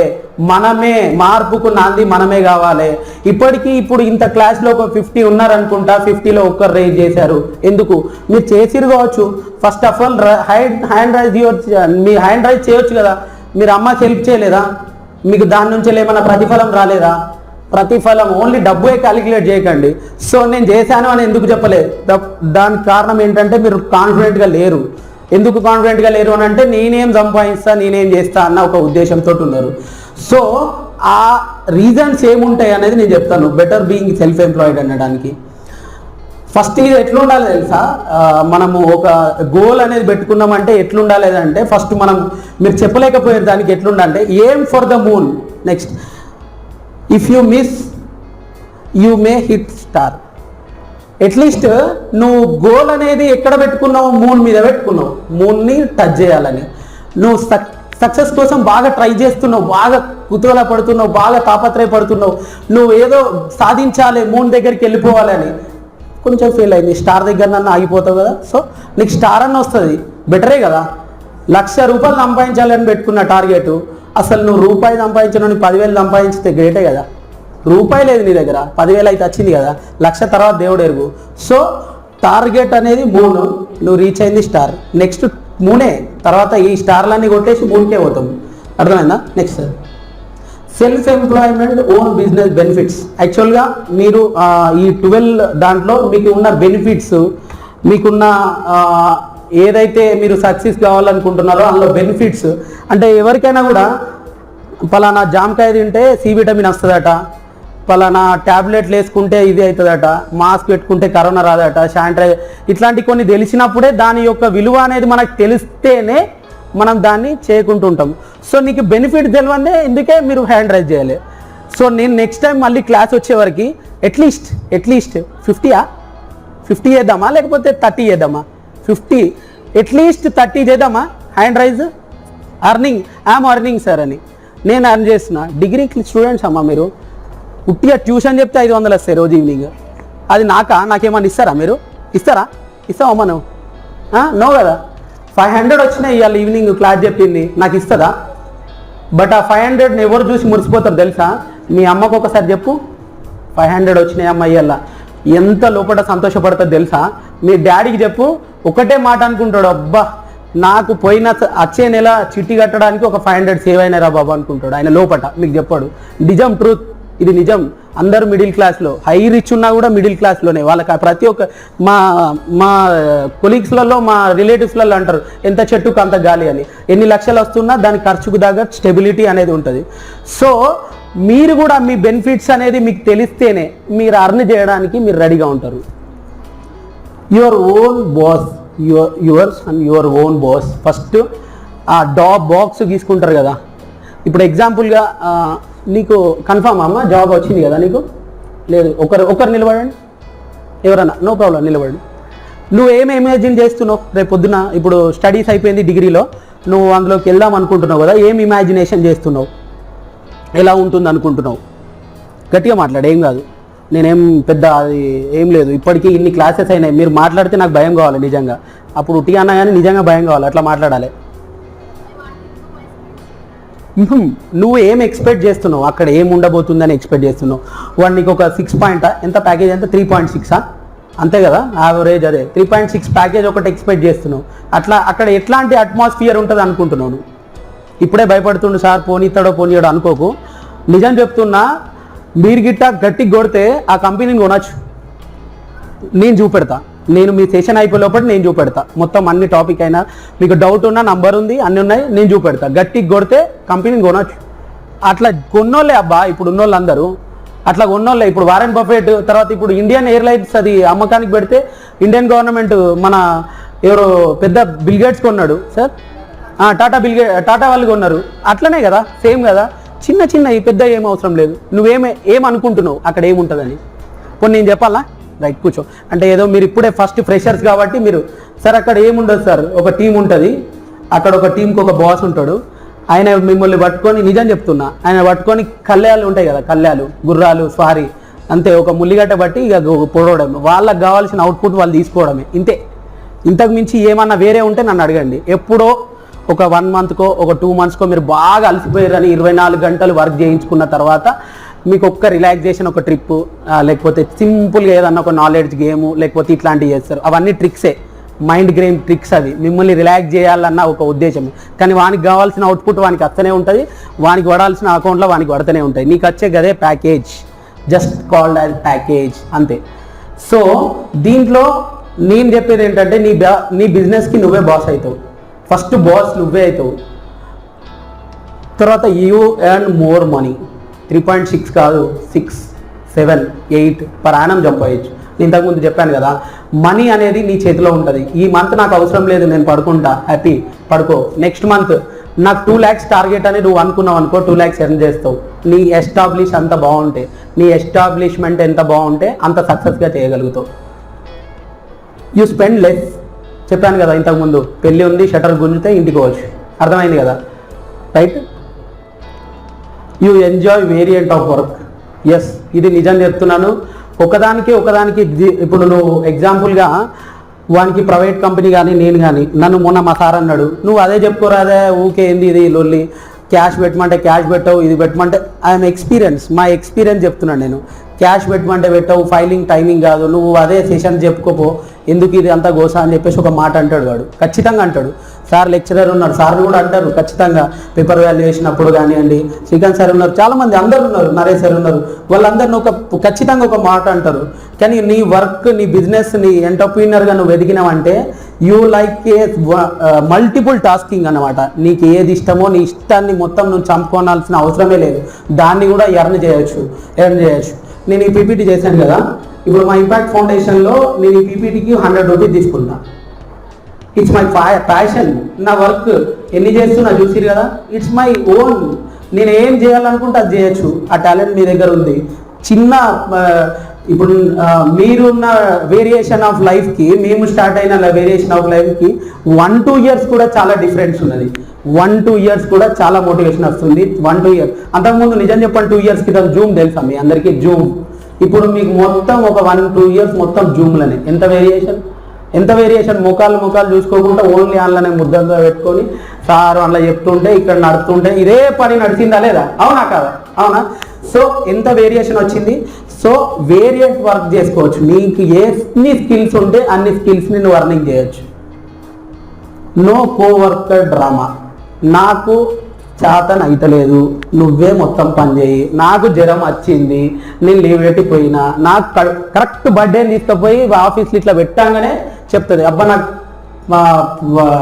మనమే మార్పుకు నాంది మనమే కావాలి. ఇప్పుడు ఇంత క్లాస్లో ఒక 50 ఉన్నారనుకుంటా, 50లో ఒక్కరు రైజ్ చేశారు. ఎందుకు? మీరు చేసిరు కావచ్చు. First of all hand raise me hand raise చేయొచ్చు కదా. మీరు అమ్మకి హెల్ప్ చేయలేదా? మీకు దాని నుంచి ఏమైనా ప్రతిఫలం రాలేదా? ప్రతిఫలం ఓన్లీ డబ్బే క్యాలిక్యులేట్ చేయకండి. సో నేను చేశాను అని ఎందుకు చెప్పలేదు? దానికి కారణం ఏంటంటే మీరు కాన్ఫిడెంట్గా లేరు. ఎందుకు కాన్ఫిడెంట్గా లేరు అని అంటే నేనేం సంపాదిస్తా, నేనేం చేస్తా అన్న ఒక ఉద్దేశంతో ఉన్నారు. సో ఆ రీజన్స్ ఏముంటాయి అనేది నేను చెప్తాను. బెటర్ బీయింగ్ సెల్ఫ్ ఎంప్లాయిడ్ అనడానికి ఫస్ట్ ఇది ఎట్లుండాలి తెలుసా? మనము ఒక గోల్ అనేది పెట్టుకున్నామంటే ఎట్లుండాలి అంటే ఫస్ట్ మీరు చెప్పలేకపోయారు దానికి ఎట్లుండాలంటే aim for the moon. Next if you miss you may hit star. At least నువ్వు గోల్ అనేది ఎక్కడ పెట్టుకున్నావు? మూన్ మీద పెట్టుకున్నావు. మూన్ని టచ్ చేయాలని నువ్వు సక్సెస్ కోసం బాగా ట్రై చేస్తున్నావు, బాగా కుతూహల పడుతున్నావు, బాగా తాపత్రయపడుతున్నావు. నువ్వు ఏదో సాధించాలి, మూన్ దగ్గరికి వెళ్ళిపోవాలని. కొంచెం ఫెయిల్ అయింది, స్టార్ దగ్గర నన్ను ఆగిపోతావు కదా. సో నీకు స్టార్ అన్న వస్తుంది, బెటరే కదా. 1,00,000 రూపాయలు సంపాదించాలని పెట్టుకున్న టార్గెట్, అసలు నువ్వు రూపాయి సంపాదించడానికి 10,000 సంపాదించితే గ్రేటే కదా. రూపాయి లేదు నీ దగ్గర, 10,000 అయితే వచ్చింది కదా. 1,00,000 తర్వాత దేవుడు ఎరుగు. సో టార్గెట్ అనేది మూన్, నువ్వు రీచ్ అయింది స్టార్. నెక్స్ట్ మూనే, తర్వాత ఈ స్టార్లన్నీ కొట్టేసి మూన్కే పోతాం. అర్థమైందా? Next self employment own business benefits. యాక్చువల్గా మీరు ఈ 12 దాంట్లో మీకు ఉన్న బెనిఫిట్స్, మీకున్న ఏదైతే మీరు సక్సెస్ కావాలనుకుంటున్నారో అందులో బెనిఫిట్స్ అంటే ఎవరికైనా కూడా పలానా జామకాయ తింటే సి విటమిన్ వస్తుందట, పలానా ట్యాబ్లెట్లు వేసుకుంటే ఇది అవుతుందట, మాస్క్ పెట్టుకుంటే కరోనా రాదట, శానిటైజర్, ఇట్లాంటి కొన్ని తెలిసినప్పుడే దాని యొక్క విలువ అనేది మనకు తెలిస్తేనే మనం దాన్ని చేయకుంటూ ఉంటాం. సో నీకు బెనిఫిట్ తెలియదే ఎందుకే మీరు హ్యాండ్ రైజ్ చేయాలి. సో నేను నెక్స్ట్ టైం మళ్ళీ క్లాస్ వచ్చేవరకు అట్లీస్ట్ 50 చేద్దామా లేకపోతే 30 చేద్దామా? 50 అట్లీస్ట్ 30 చేద్దామా hand raise? I'm earning sir అని నేను అర్న్ చేస్తున్నా. డిగ్రీ స్టూడెంట్స్ అమ్మా, మీరు ఉట్టిగా ట్యూషన్ చెప్తే 500 వస్తాయి రోజు ఈవినింగ్. అది నాకేమన్నా ఇస్తారా? మీరు ఇస్తావమ్మా నువ్వు? నో కదా. 500 వచ్చినాయి ఇవాళ ఈవినింగ్ క్లాస్ చెప్పింది, నాకు ఇస్తుందా? బట్ ఆ 500ని ఎవరు చూసి మురిసిపోతారు తెలుసా? మీ అమ్మకు ఒకసారి చెప్పు, 500 వచ్చినాయి అమ్మ ఇవాళ, ఎంత లోపల సంతోషపడుతుంది తెలుసా? మీ డాడీకి చెప్పు, ఒకటే మాట అనుకుంటాడు, అబ్బా నాకు వచ్చే నెల చిట్టి కట్టడానికి ఒక 500 సేవ్ అయినారా బాబా అనుకుంటాడు ఆయన లోపట. మీకు చెప్పాడు, నిజం, ట్రూత్, ఇది నిజం. అందరూ మిడిల్ క్లాస్లో, హై రిచ్ ఉన్నా కూడా మిడిల్ క్లాస్లోనే. వాళ్ళకి ప్రతి ఒక్క మా కొలీగ్స్లలో, మా రిలేటివ్స్లలో అంటారు ఎంత చెట్టుకు అంత గాలి అని. ఎన్ని లక్షలు వస్తున్నా దాని ఖర్చుకు దగ్గర స్టెబిలిటీ అనేది ఉంటుంది. సో మీరు కూడా మీ బెనిఫిట్స్ అనేది మీకు తెలిస్తేనే మీరు అర్న్ చేయడానికి మీరు రెడీగా ఉంటారు. Your own boss, yours and your own boss. First ఆ బాక్స్ గీసుకుంటారు కదా. ఇప్పుడు ఎగ్జాంపుల్గా నీకు కన్ఫామ్ అమ్మ జాబ్ వచ్చింది కదా నీకు? లేదు, ఒకరు నిలబడండి, ఎవరన్నా, నో ప్రాబ్లం, నిలబడండి. నువ్వు ఏమి ఇమాజిన్ చేస్తున్నావు రేపు పొద్దున? ఇప్పుడు స్టడీస్ అయిపోయింది డిగ్రీలో, నువ్వు అందులోకి వెళ్దాం అనుకుంటున్నావు కదా, ఏం ఇమాజినేషన్ చేస్తున్నావు? ఎలా ఉంటుంది అనుకుంటున్నావు? గట్టిగా మాట్లాడు, ఏం కాదు. నేనేం పెద్ద అది ఏం లేదు. ఇప్పటికీ ఇన్ని క్లాసెస్ అయినాయి, మీరు మాట్లాడితే నాకు భయం కావాలి నిజంగా. అప్పుడు ఉట్టి అన్నా కానీ నిజంగా భయం కావాలి, అట్లా మాట్లాడాలి. నువ్వు ఏం ఎక్స్పెక్ట్ చేస్తున్నావు? అక్కడ ఏం ఉండబోతుందని ఎక్స్పెక్ట్ చేస్తున్నావు? వాడు నీకు ఒక 6 పాయింట్, ఎంత ప్యాకేజ్, ఎంత 3.6 అంతే కదా యావరేజ్, అదే 3.6 ప్యాకేజ్ ఒకటి ఎక్స్పెక్ట్ చేస్తున్నావు. అట్లా అక్కడ ఎట్లాంటి అట్మాస్ఫియర్ ఉంటుంది అనుకుంటున్నావు నువ్వు? ఇప్పుడే భయపడుతుండు సార్, పోనీస్తాడో పోనీయడో అనుకోకు. నిజం చెప్తున్నా, మీరు గిట్ట గట్టికి కొడితే ఆ కంపెనీని కొనచ్చు. నేను చూపెడతా, నేను మీ సెషన్ అయిపోయే లోపల నేను చూపెడతా మొత్తం అన్ని టాపిక్ అయినా. మీకు డౌట్ ఉన్నా నంబర్ ఉంది, అన్నీ ఉన్నాయి, నేను చూపెడతా. గట్టికి కొడితే కంపెనీని కొనచ్చు. అట్లా కొన్నోళ్ళే అబ్బా ఇప్పుడు ఉన్నోళ్ళు అందరూ, అట్లా కొన్నోళ్ళే. ఇప్పుడు వారెన్ బఫెట్, తర్వాత ఇప్పుడు ఇండియన్ ఎయిర్లైన్స్ అది అమ్మకానికి పెడితే ఇండియన్ గవర్నమెంట్ మన ఎవరో పెద్ద బిల్గేట్స్ కొన్నాడు సార్, టాటా వాళ్ళు కొన్నారు. అట్లనే కదా, సేమ్ కదా. చిన్న చిన్న పెద్ద ఏం అవసరం లేదు. ఏమనుకుంటున్నావు అక్కడ ఏముంటుందని? కొన్ని నేను చెప్పాలా? రైట్, కూర్చో. అంటే ఏదో మీరు ఇప్పుడే ఫస్ట్ ఫ్రెషర్స్ కాబట్టి మీరు, సార్ అక్కడ ఏముండదు సార్, ఒక టీం ఉంటుంది, అక్కడ ఒక టీంకి ఒక బాస్ ఉంటాడు, ఆయన మిమ్మల్ని పట్టుకొని, నిజం చెప్తున్నా, ఆయన పట్టుకొని కళ్యాలు ఉంటాయి కదా, కళ్యాలు, గుర్రాలు, స్వారీ, అంతే, ఒక ముల్లిగడ్డ బట్టి ఇక పొడవడమే, వాళ్ళకి కావాల్సిన అవుట్పుట్ వాళ్ళు తీసుకోవడమే, ఇంతే. ఇంతకు మించి ఏమన్నా వేరే ఉంటే నన్ను అడగండి. ఎప్పుడో ఒక 1 మంత్కో ఒక 2 మంత్స్కో మీరు బాగా అలసిపోయారని 24 గంటలు వర్క్ చేయించుకున్న తర్వాత మీకు ఒక్క రిలాక్సేషన్, ఒక ట్రిప్, లేకపోతే సింపుల్గా ఏదన్నా ఒక నాలెడ్జ్ గేము, లేకపోతే ఇట్లాంటివి చేస్తారు. అవన్నీ ట్రిక్సే, మైండ్ గేమ్ ట్రిక్స్. అవి మిమ్మల్ని రిలాక్స్ చేయాలన్న ఒక ఉద్దేశమే. కానీ వానికి కావాల్సిన అవుట్పుట్ వానికి వస్తూనే ఉంటుంది, వానికి పడాల్సిన అకౌంట్లో వానికి పడుతూనే ఉంటాయి. నీకు వచ్చే గదే package, just called as package, అంతే. సో దీంట్లో నేను చెప్పేది ఏంటంటే నీ బిజినెస్కి నువ్వే బాస్ అవుతావు. ఫస్ట్ బాస్ నువ్వే అవుతావు. తర్వాత యూ ఎర్న్ మోర్ మనీ. 3.6 కాదు, 6, 7, 8 పర్ యానం సంపాదించు. నేను ఇంతకుముందు చెప్పాను కదా, మనీ అనేది నీ చేతిలో ఉంటుంది. ఈ మంత్ నాకు అవసరం లేదు, నేను పడుకుంటా, హ్యాపీ, పడుకో. నెక్స్ట్ మంత్ నాకు 2 lakhs టార్గెట్ అని నువ్వు అనుకున్నావు అనుకో, 2 lakhs ఎర్న్ చేస్తావు. నీ ఎస్టాబ్లిష్ అంత బాగుంటే, నీ ఎస్టాబ్లిష్మెంట్ ఎంత బాగుంటే అంత సక్సెస్గా చేయగలుగుతావు. You spend less. చెప్పాను కదా ఇంతకుముందు, పెళ్ళి ఉంది, షటర్ గుంజితే ఇంటికి వచ్చు. అర్థమైంది కదా, right? You enjoy variant of work. Yes, ఇది నిజం చెప్తున్నాను. ఒకదానికి ఇప్పుడు నువ్వు ఎగ్జాంపుల్గా వానికి ప్రైవేట్ కంపెనీ కానీ నేను కానీ, నన్ను మొన్న మా సార్ అన్నాడు, నువ్వు అదే చెప్పుకోరాదే, ఊకే ఏంది ఇది లొల్లి, క్యాష్ పెట్టమంటే క్యాష్ పెట్టవు, ఇది పెట్టమంటే. ఐఎమ్ ఎక్స్పీరియన్స్, మా ఎక్స్పీరియన్స్ చెప్తున్నాను నేను. క్యాష్ పెట్టమంటే పెట్టవు, ఫైలింగ్ టైమింగ్ కాదు, నువ్వు అదే సెషన్ చెప్పుకోపో, ఎందుకు ఇది అంతా గోసా అని చెప్పేసి ఒక మాట అంటాడు వాడు. ఖచ్చితంగా అంటాడు. సార్ లెక్చరర్ ఉన్నారు, సార్లు కూడా అంటారు ఖచ్చితంగా. పేపర్ వాల్యూ వేసినప్పుడు కానివ్వండి, శ్రీకాంత్ సార్ ఉన్నారు, చాలామంది అందరు ఉన్నారు, నరేష్ సార్ ఉన్నారు, వాళ్ళందరినీ ఖచ్చితంగా ఒక మాట అంటారు. కానీ నీ వర్క్, నీ బిజినెస్, నీ ఎంటర్ప్రీనర్గా నువ్వు ఎదిగినావంటే you like a multiple tasking అనమాట. నీకు ఏది ఇష్టమో నీ ఇష్టాన్ని మొత్తం నువ్వు చంపుకోవాల్సిన అవసరమే లేదు, దాన్ని కూడా ఎర్న్ చేయొచ్చు. నేను ఈ పీపీటీ చేశాను కదా, ఇప్పుడు మా ఇంపాక్ట్ ఫౌండేషన్లో నేను ఈ పీపీటీకి 100 రూపీస్ తీసుకుంటా. It's my passion. నా వర్క్ ఎన్ని చేస్తున్నా చూసిరు కదా, ఇట్స్ మై ఓన్. నేను ఏం చేయాలనుకుంటే అది చేయొచ్చు. ఆ టాలెంట్ మీ దగ్గర ఉంది. చిన్న ఇప్పుడు మీరున్న వేరియేషన్ ఆఫ్ లైఫ్కి, మేము స్టార్ట్ అయిన వేరియేషన్ ఆఫ్ లైఫ్కి 1-2 years కూడా చాలా డిఫరెన్స్ ఉన్నది. 1-2 years కూడా చాలా మోటివేషన్ వస్తుంది. 1-2 years అంతకుముందు నిజం చెప్పండి, 2 years క్రితం జూమ్ తెలుసా మీ అందరికీ? జూమ్. ఇప్పుడు మీకు మొత్తం ఒక 1-2 years మొత్తం జూమ్లోనే. ఎంత వేరియేషన్. ముఖాలు చూసుకోకుండా ఓన్లీ ఆన్లైన్ ముద్దంగా పెట్టుకొని సార్ అలా చెప్తుంటే ఇక్కడ నడుస్తుంటే ఇదే పని నడిచిందా లేదా? అవునా కాదా? అవునా? సో ఎంత వేరియేషన్ వచ్చింది. సో వేరియంట్ వర్క్ చేసుకోవచ్చు. నీకు ఎన్ని స్కిల్స్ ఉంటే అన్ని స్కిల్స్ని నువ్వు అర్నింగ్ చేయొచ్చు. No coworker drama. నాకు చేతన అయితలేదు, నువ్వే మొత్తం పని చేయి, నాకు జ్వరం వచ్చింది, నేను లీవ్ పెట్టిపోయినా, నాకు కరెక్ట్ బర్త్డేని తీసుకుపోయి ఆఫీస్లో ఇట్లా పెట్టాగానే చెప్తుంది, అబ్బా నాకు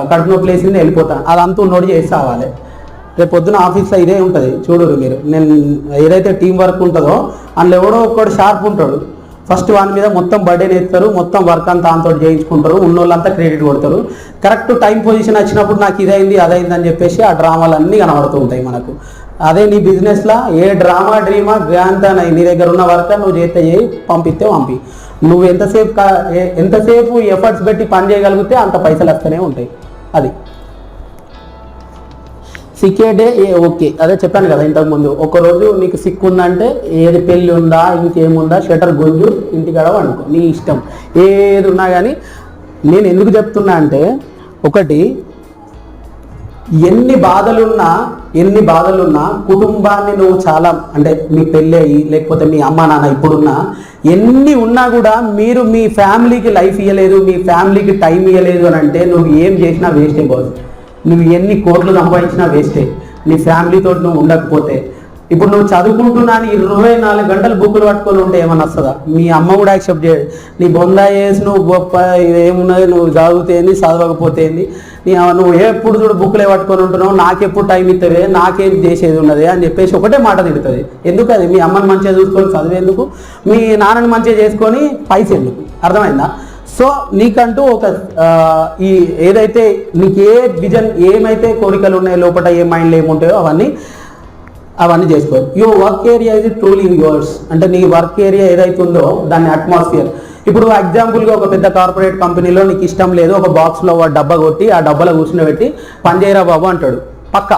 కడుపు నొప్పి లేసింది, వెళ్ళిపోతాను. అదంతా నోటి చేసి రావాలి. రేపు పొద్దున ఆఫీస్లో ఇదే ఉంటుంది, చూడరు మీరు. నేను ఏదైతే టీం వర్క్ ఉంటుందో అందులో ఎవడో ఒక్కడు షార్ప్ ఉంటాడు. ఫస్ట్ వాని మీద మొత్తం బర్డెన్ ఎత్తారు, మొత్తం వర్క్ అంతా అంతో చేయించుకుంటారు, ఉన్నోళ్ళంతా క్రెడిట్ కొడతారు. కరెక్ట్ టైం పొజిషన్ వచ్చినప్పుడు నాకు ఇదైంది అదైంది అని చెప్పేసి ఆ డ్రామాలన్నీ కనబడుతూ ఉంటాయి మనకు. అదే నీ బిజినెస్లో ఏ డ్రీమా గ్రాంతనై నీ దగ్గర ఉన్న వర్క్ నువ్వు చేస్తే చేయి, పంపిస్తే పంపి. నువ్వు ఎంతసేపు ఎఫర్ట్స్ పెట్టి పని చేయగలిగితే అంత పైసలు వస్తూనే ఉంటాయి. అది సిక్కేడే ఓకే. అదే చెప్పాను కదా ఇంతకుముందు, ఒకరోజు నీకు సిక్ ఉందంటే ఏది పెళ్ళి ఉందా ఇంకేముందా షటర్ గుంజు ఇంటికాడ వండుకో, నీ ఇష్టం ఏది ఉన్నా. కానీ నేను ఎందుకు చెప్తున్నా అంటే, ఒకటి ఎన్ని బాధలున్నా కుటుంబాన్ని నువ్వు చాలా అంటే మీ పెళ్ళి అయ్యి లేకపోతే మీ అమ్మ నాన్న ఇప్పుడున్నా ఎన్ని ఉన్నా కూడా మీరు మీ ఫ్యామిలీకి లైఫ్ ఇవ్వలేదు, మీ ఫ్యామిలీకి టైం ఇవ్వలేదు అని అంటే నువ్వు ఏం చేసినా వేస్టే బాస్. నువ్వు ఎన్ని కోట్లు సంపాదించినా వేస్టే నీ ఫ్యామిలీతో నువ్వు ఉండకపోతే. ఇప్పుడు నువ్వు చదువుకుంటున్నా 24 గంటలు బుక్కులు పట్టుకొని ఉంటే ఏమన్నా వస్తుందా? మీ అమ్మ కూడా యాక్సెప్ట్ చేయదు. నీ బొందా చేసి నువ్వు గొప్ప ఏమున్నది, నువ్వు చదివితేంది చదవకపోతేంది, నువ్వు ఎప్పుడు చూడు బుక్కులే పట్టుకొని ఉంటున్నావు, నాకెప్పుడు టైం ఇస్తావే, నాకేం చేసేది ఉన్నది అని చెప్పేసి ఒకటే మాట తిడుతుంది. ఎందుకు? అది మీ అమ్మని మంచిగా చూసుకొని చదివేందుకు, మీ నాన్నని మంచిగా చేసుకొని పైసలు ఎందుకు? అర్థమైందా? సో నీకంటూ ఒక ఈ ఏదైతే నీకు ఏ విజన్, ఏమైతే కోరికలు ఉన్నాయో లోపల, ఏ మైండ్లో ఏముంటాయో అవన్నీ చేసుకో. యువర్ వర్క్ ఏరియా ఇది ట్రూలీ యువర్స్. అంటే నీ వర్క్ ఏరియా ఏదైతే ఉందో దాన్ని అట్మాస్ఫియర్. ఇప్పుడు ఎగ్జాంపుల్గా ఒక పెద్ద కార్పొరేట్ కంపెనీలో నీకు ఇష్టం లేదు, ఒక బాక్స్లో డబ్బా కొట్టి ఆ డబ్బాలో కూర్చుని పెట్టి పని చేయరా బాబు అంటాడు. పక్కా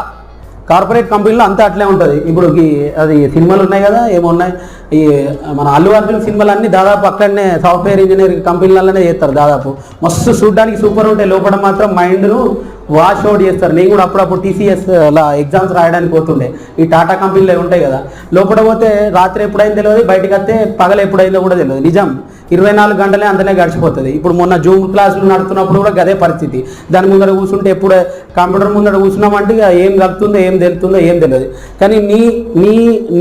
కార్పొరేట్ కంపెనీలో అంతా అట్లే ఉంటుంది. ఇప్పుడు అది సినిమాలు ఉన్నాయి కదా, ఏమున్నాయి ఈ మన అల్లు అర్జున్ సినిమాలన్నీ దాదాపు అక్కడనే సాఫ్ట్వేర్ ఇంజనీర్ కంపెనీలలోనే చేస్తారు. దాదాపు మస్తు చూడడానికి సూపర్ ఉంటాయి, లోపల మాత్రం మైండ్ను వాష్ అవుట్ చేస్తారు. నేను కూడా అప్పుడప్పుడు టీసీఎస్ అలా ఎగ్జామ్స్ రాయడానికి పోతుండే. ఈ టాటా కంపెనీలు ఉంటాయి కదా, లోపల పోతే రాత్రి ఎప్పుడైందో తెలియదు, బయటకు వస్తే పగల ఎప్పుడైందో కూడా తెలియదు. నిజం, 24 గంటలే అంతనే గడిచిపోతుంది. ఇప్పుడు మొన్న జూమ్ క్లాసులు నడుతున్నప్పుడు కూడా గదే పరిస్థితి. దాని ముందర కూర్చుంటే ఎప్పుడు కంప్యూటర్ ముందర కూర్చున్నామంటే ఏం కలుగుతుందో ఏం తెలుతుందో ఏం తెలియదు. కానీ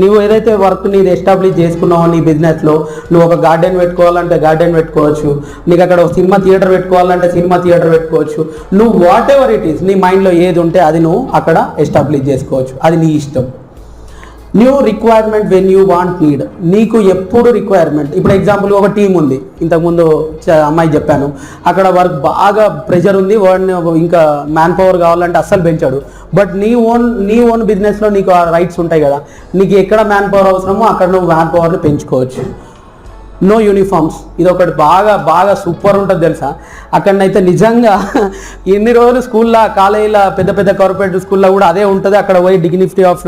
నువ్వు ఏదైతే వర్క్ నీది ఎస్టాబ్లిష్ చేసుకున్నావో నీ బిజినెస్లో, నువ్వు ఒక గార్డెన్ పెట్టుకోవాలంటే గార్డెన్ పెట్టుకోవచ్చు, నీకు అక్కడ ఒక సినిమా థియేటర్ పెట్టుకోవాలంటే సినిమా థియేటర్ పెట్టుకోవచ్చు. నువ్వు వాట్ ఎవర్ ఇట్ ఈస్, నీ మైండ్లో ఏది ఉంటే అది నువ్వు అక్కడ ఎస్టాబ్లిష్ చేసుకోవచ్చు. అది నీ ఇష్టం. New requirement when you want need. నీకు ఎప్పుడు రిక్వైర్మెంట్, ఇప్పుడు ఎగ్జాంపుల్ ఒక టీం ఉంది, ఇంతకుముందు అమ్మాయి చెప్పాను, అక్కడ వర్క్ బాగా ప్రెషర్ ఉంది, వాడిని ఇంకా మ్యాన్ పవర్ కావాలంటే అస్సలు పెంచాడు. బట్ నీ ఓన్ బిజినెస్లో నీకు ఆ రైట్స్ ఉంటాయి కదా, నీకు ఎక్కడ మ్యాన్ పవర్ అవసరమో అక్కడ నువ్వు మ్యాన్ పవర్ని పెంచుకోవచ్చు. నో యూనిఫామ్స్, ఇది ఒకటి బాగా సూపర్ ఉంటుంది తెలుసా. అక్కడనైతే నిజంగా ఎన్ని రోజులు స్కూల్లో కాలేజీలో పెద్ద కార్పొరేట్ స్కూల్లో కూడా అదే ఉంటుంది. అక్కడ పోయి డిగ్నిఫిటీ ఆఫ్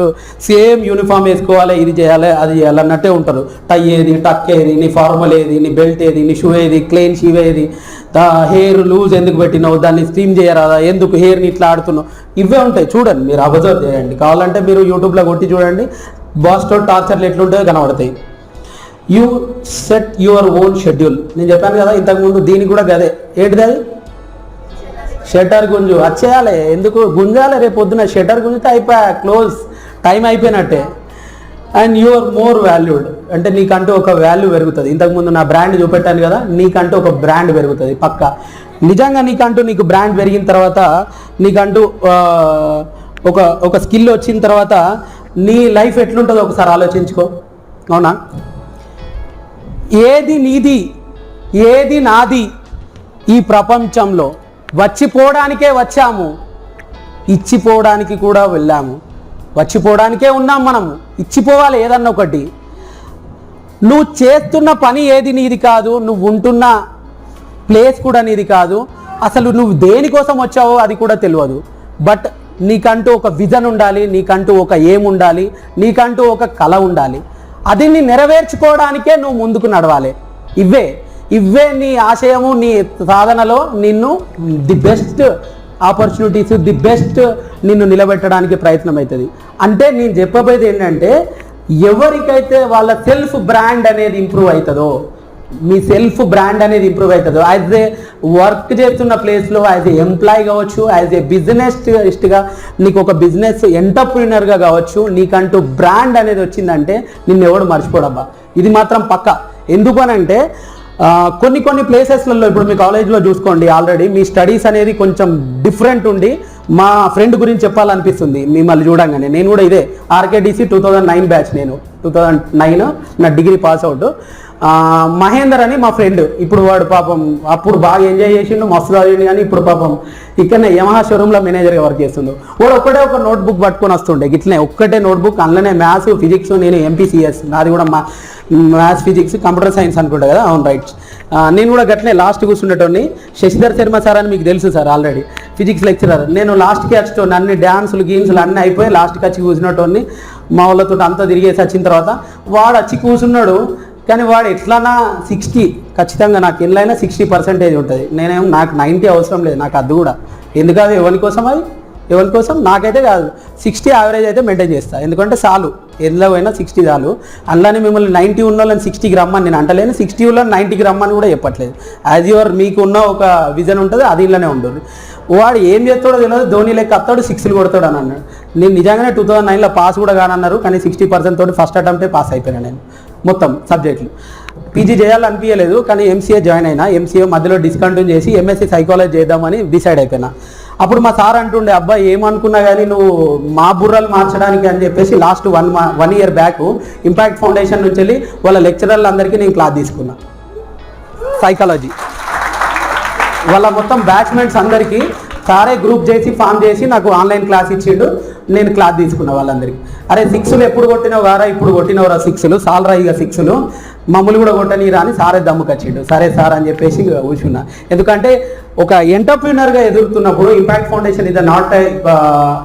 సేమ్ యూనిఫామ్ వేసుకోవాలి, ఇది చేయాలి అది చేయాలి అన్నట్టే ఉంటారు. టై ఏది, టక్ ఏది, నీ ఫార్మల్ ఏది, నీ బెల్ట్ ఏది, నీ షూ ఏది, క్లీన్ షూ ఏది, హెయిర్ లూజ్ ఎందుకు పెట్టినావు, దాన్ని స్ట్రీమ్ చేయరాదా, ఎందుకు హెయిర్ని ఇట్లా ఆడుతున్నావు, ఇవే ఉంటాయి. చూడండి, మీరు అబ్జర్వ్ చేయండి, కావాలంటే మీరు యూట్యూబ్లో కొట్టి చూడండి, బాస్తో టార్చర్లు ఎట్లుంటాయో కనబడతాయి. You set your own schedule. నేను చెప్పాను కదా ఇంతకుముందు, దీనికి కూడా గదే. ఏంటిది అది? షటర్ గుంజు. అది చేయాలి, ఎందుకు గుంజాలి, రేపు పొద్దున షటర్ గుంజితే అయిపోయా, క్లోజ్, టైం అయిపోయినట్టే. అండ్ యువర్ మోర్ వాల్యూడ్, అంటే నీకంటూ ఒక వాల్యూ పెరుగుతుంది. ఇంతకుముందు నా బ్రాండ్ చూపెట్టాను కదా, నీకంటూ ఒక బ్రాండ్ పెరుగుతుంది పక్క. నిజంగా నీకు బ్రాండ్ పెరిగిన తర్వాత, నీకంటూ ఒక స్కిల్ వచ్చిన తర్వాత నీ లైఫ్ ఎట్లుంటుందో ఒకసారి ఆలోచించుకో. అవునా? ఏది నీది, ఏది నాది, ఈ ప్రపంచంలో వచ్చిపోవడానికే వచ్చాము, ఇచ్చిపోవడానికి కూడా వెళ్ళాము. వచ్చిపోవడానికే ఉన్నాం మనము, ఇచ్చిపోవాలి ఏదన్నా ఒకటి. నువ్వు చేస్తున్న పని ఏది నీది కాదు, నువ్వు ఉంటున్న ప్లేస్ కూడా నీది కాదు, అసలు నువ్వు దేనికోసం వచ్చావో అది కూడా తెలియదు. బట్ నీకంటూ ఒక విజన్ ఉండాలి, నీకంటూ ఒక ఎయిమ్ ఉండాలి, నీకంటూ ఒక కళ ఉండాలి. అది నీ నెరవేర్చుకోవడానికే నువ్వు ముందుకు నడవాలి. ఇవే నీ ఆశయము, నీ సాధనలో నిన్ను the best opportunities, the best నిన్ను నిలబెట్టడానికి ప్రయత్నం అవుతుంది. అంటే నేను చెప్పబోయేది ఏంటంటే, ఎవరికైతే వాళ్ళ సెల్ఫ్ బ్రాండ్ అనేది ఇంప్రూవ్ అవుతుందో, మీ సెల్ఫ్ బ్రాండ్ అనేది ఇంప్రూవ్ అవుతుందో, యాజ్ ఏ వర్క్ చేస్తున్న ప్లేస్లో, యాజ్ ఏ ఎంప్లాయీ కావచ్చు, యాజ్ ఏ బిజినెస్గా నీకు ఒక బిజినెస్ ఎంటర్ప్రీనర్గా కావచ్చు, నీకంటూ బ్రాండ్ అనేది వచ్చిందంటే నిన్ను ఎవడు మర్చిపోడబ్బా. ఇది మాత్రం పక్క. ఎందుకు అనంటే కొన్ని ప్లేసెస్లలో, ఇప్పుడు మీ కాలేజ్లో చూసుకోండి, ఆల్రెడీ మీ స్టడీస్ అనేది కొంచెం డిఫరెంట్ ఉండి, మా ఫ్రెండ్ గురించి చెప్పాలనిపిస్తుంది మిమ్మల్ని చూడంగానే. నేను కూడా ఇదే ఆర్కేడిసి 2009 బ్యాచ్, నేను 2009 నా డిగ్రీ పాస్ అవుట్. మహేందర్ అని మా ఫ్రెండ్, ఇప్పుడు వాడు పాపం అప్పుడు బాగా ఎంజాయ్ చేసిండు, మస్తు చదివిండు, కానీ ఇప్పుడు పాపం ఇక్కడనే యమహా షోరూమ్లో మేనేజర్గా వర్క్ చేస్తుండు. వాడు ఒక్కటే ఒక నోట్బుక్ పట్టుకొని వస్తుండే, ఇట్లనే ఒక్కటే నోట్బుక్, అందులోనే మ్యాథ్స్, ఫిజిక్స్, నేను ఎంపీసీఎస్, నాది కూడా మ్యాథ్స్, ఫిజిక్స్, కంప్యూటర్ సైన్స్ అనుకుంటా కదా. అవును, రైట్. నేను కూడా గట్లనే లాస్ట్ కూర్చుండేటోని. శశిధర్ శర్మ సార్ అని మీకు తెలుసు సార్, ఆల్రెడీ ఫిజిక్స్ లెక్చరర్. నేను లాస్ట్కి వచ్చేటోని, అన్ని డ్యాన్సులు గేమ్స్లు అన్నీ అయిపోయి లాస్ట్కి వచ్చి కూర్చున్నటోని. మా వాళ్ళతో అంతా తిరిగేసి వచ్చిన తర్వాత వాడు వచ్చి కూర్చున్నాడు. కానీ వాడు ఎట్లన్నా 60, ఖచ్చితంగా నాకు ఎన్నైనా 60% ఉంటుంది. నేనేమో నాకు 90 అవసరం లేదు, నాకు అది కూడా ఎందుకు, అది ఎవరి కోసం నాకైతే కాదు. 60 యావరేజ్ అయితే మెయింటైన్ చేస్తాను, ఎందుకంటే చాలు, ఎందులో పోయినా 60 చాలు. అందులోనే మిమ్మల్ని 90 ఉన్న వాళ్ళని 60కి రమ్మని నేను అంటలేను, 60 వాళ్ళని 90కి రమ్మని కూడా చెప్పట్లేదు. యాజ్ యువర్ మీకు ఉన్న ఒక విజన్ ఉంటుంది, అది ఇలానే ఉంటుంది. వాడు ఏం చేస్తాడో తెలియదు, ధోని లెక్క అత్తాడు, 6లు కొడతాడు అని అన్నాడు. నేను నిజంగానే 2009లో పాస్ కూడా కానన్నారు, కానీ 60% తోటి ఫస్ట్ అటెంప్టే పాస్ అయిపోయాను నేను మొత్తం సబ్జెక్టులు. పీజీ చేయాలనిపించలేదు, కానీ ఎంసీఏ జాయిన్ అయినా. ఎంసీఏ మధ్యలో డిస్కంటిన్యూ చేసి ఎంఎస్సీ సైకాలజీ చేద్దామని డిసైడ్ అయిపోయినా. అప్పుడు మా సార్ అంటుండే, అబ్బాయి ఏమనుకున్నా కానీ నువ్వు మా బుర్రలు మార్చడానికి అని చెప్పేసి last 1 year back impact foundation నుంచి వెళ్ళి వాళ్ళ లెక్చరర్లందరికీ నేను క్లాస్ తీసుకున్నా సైకాలజీ. వాళ్ళ మొత్తం బ్యాచ్మెంట్స్ అందరికీ సారే గ్రూప్ చేసి ఫామ్ చేసి నాకు ఆన్లైన్ క్లాస్ ఇచ్చిండు, నేను క్లాస్ తీసుకున్నా వాళ్ళందరికీ. అరే 6లు ఎప్పుడు కొట్టినావు గారా, ఇప్పుడు కొట్టినవరా 6లు, సాలరా ఇక 6లు, మమ్మల్ని కూడా కొట్టనీరా అని సారే దమ్ముకొచ్చిండు. సరే సార్ అని చెప్పేసి కూర్చున్నా. ఎందుకంటే ఒక ఎంటర్ప్రీనర్గా ఎదుగుతున్నప్పుడు ఇంపాక్ట్ ఫౌండేషన్ ఇది నాట్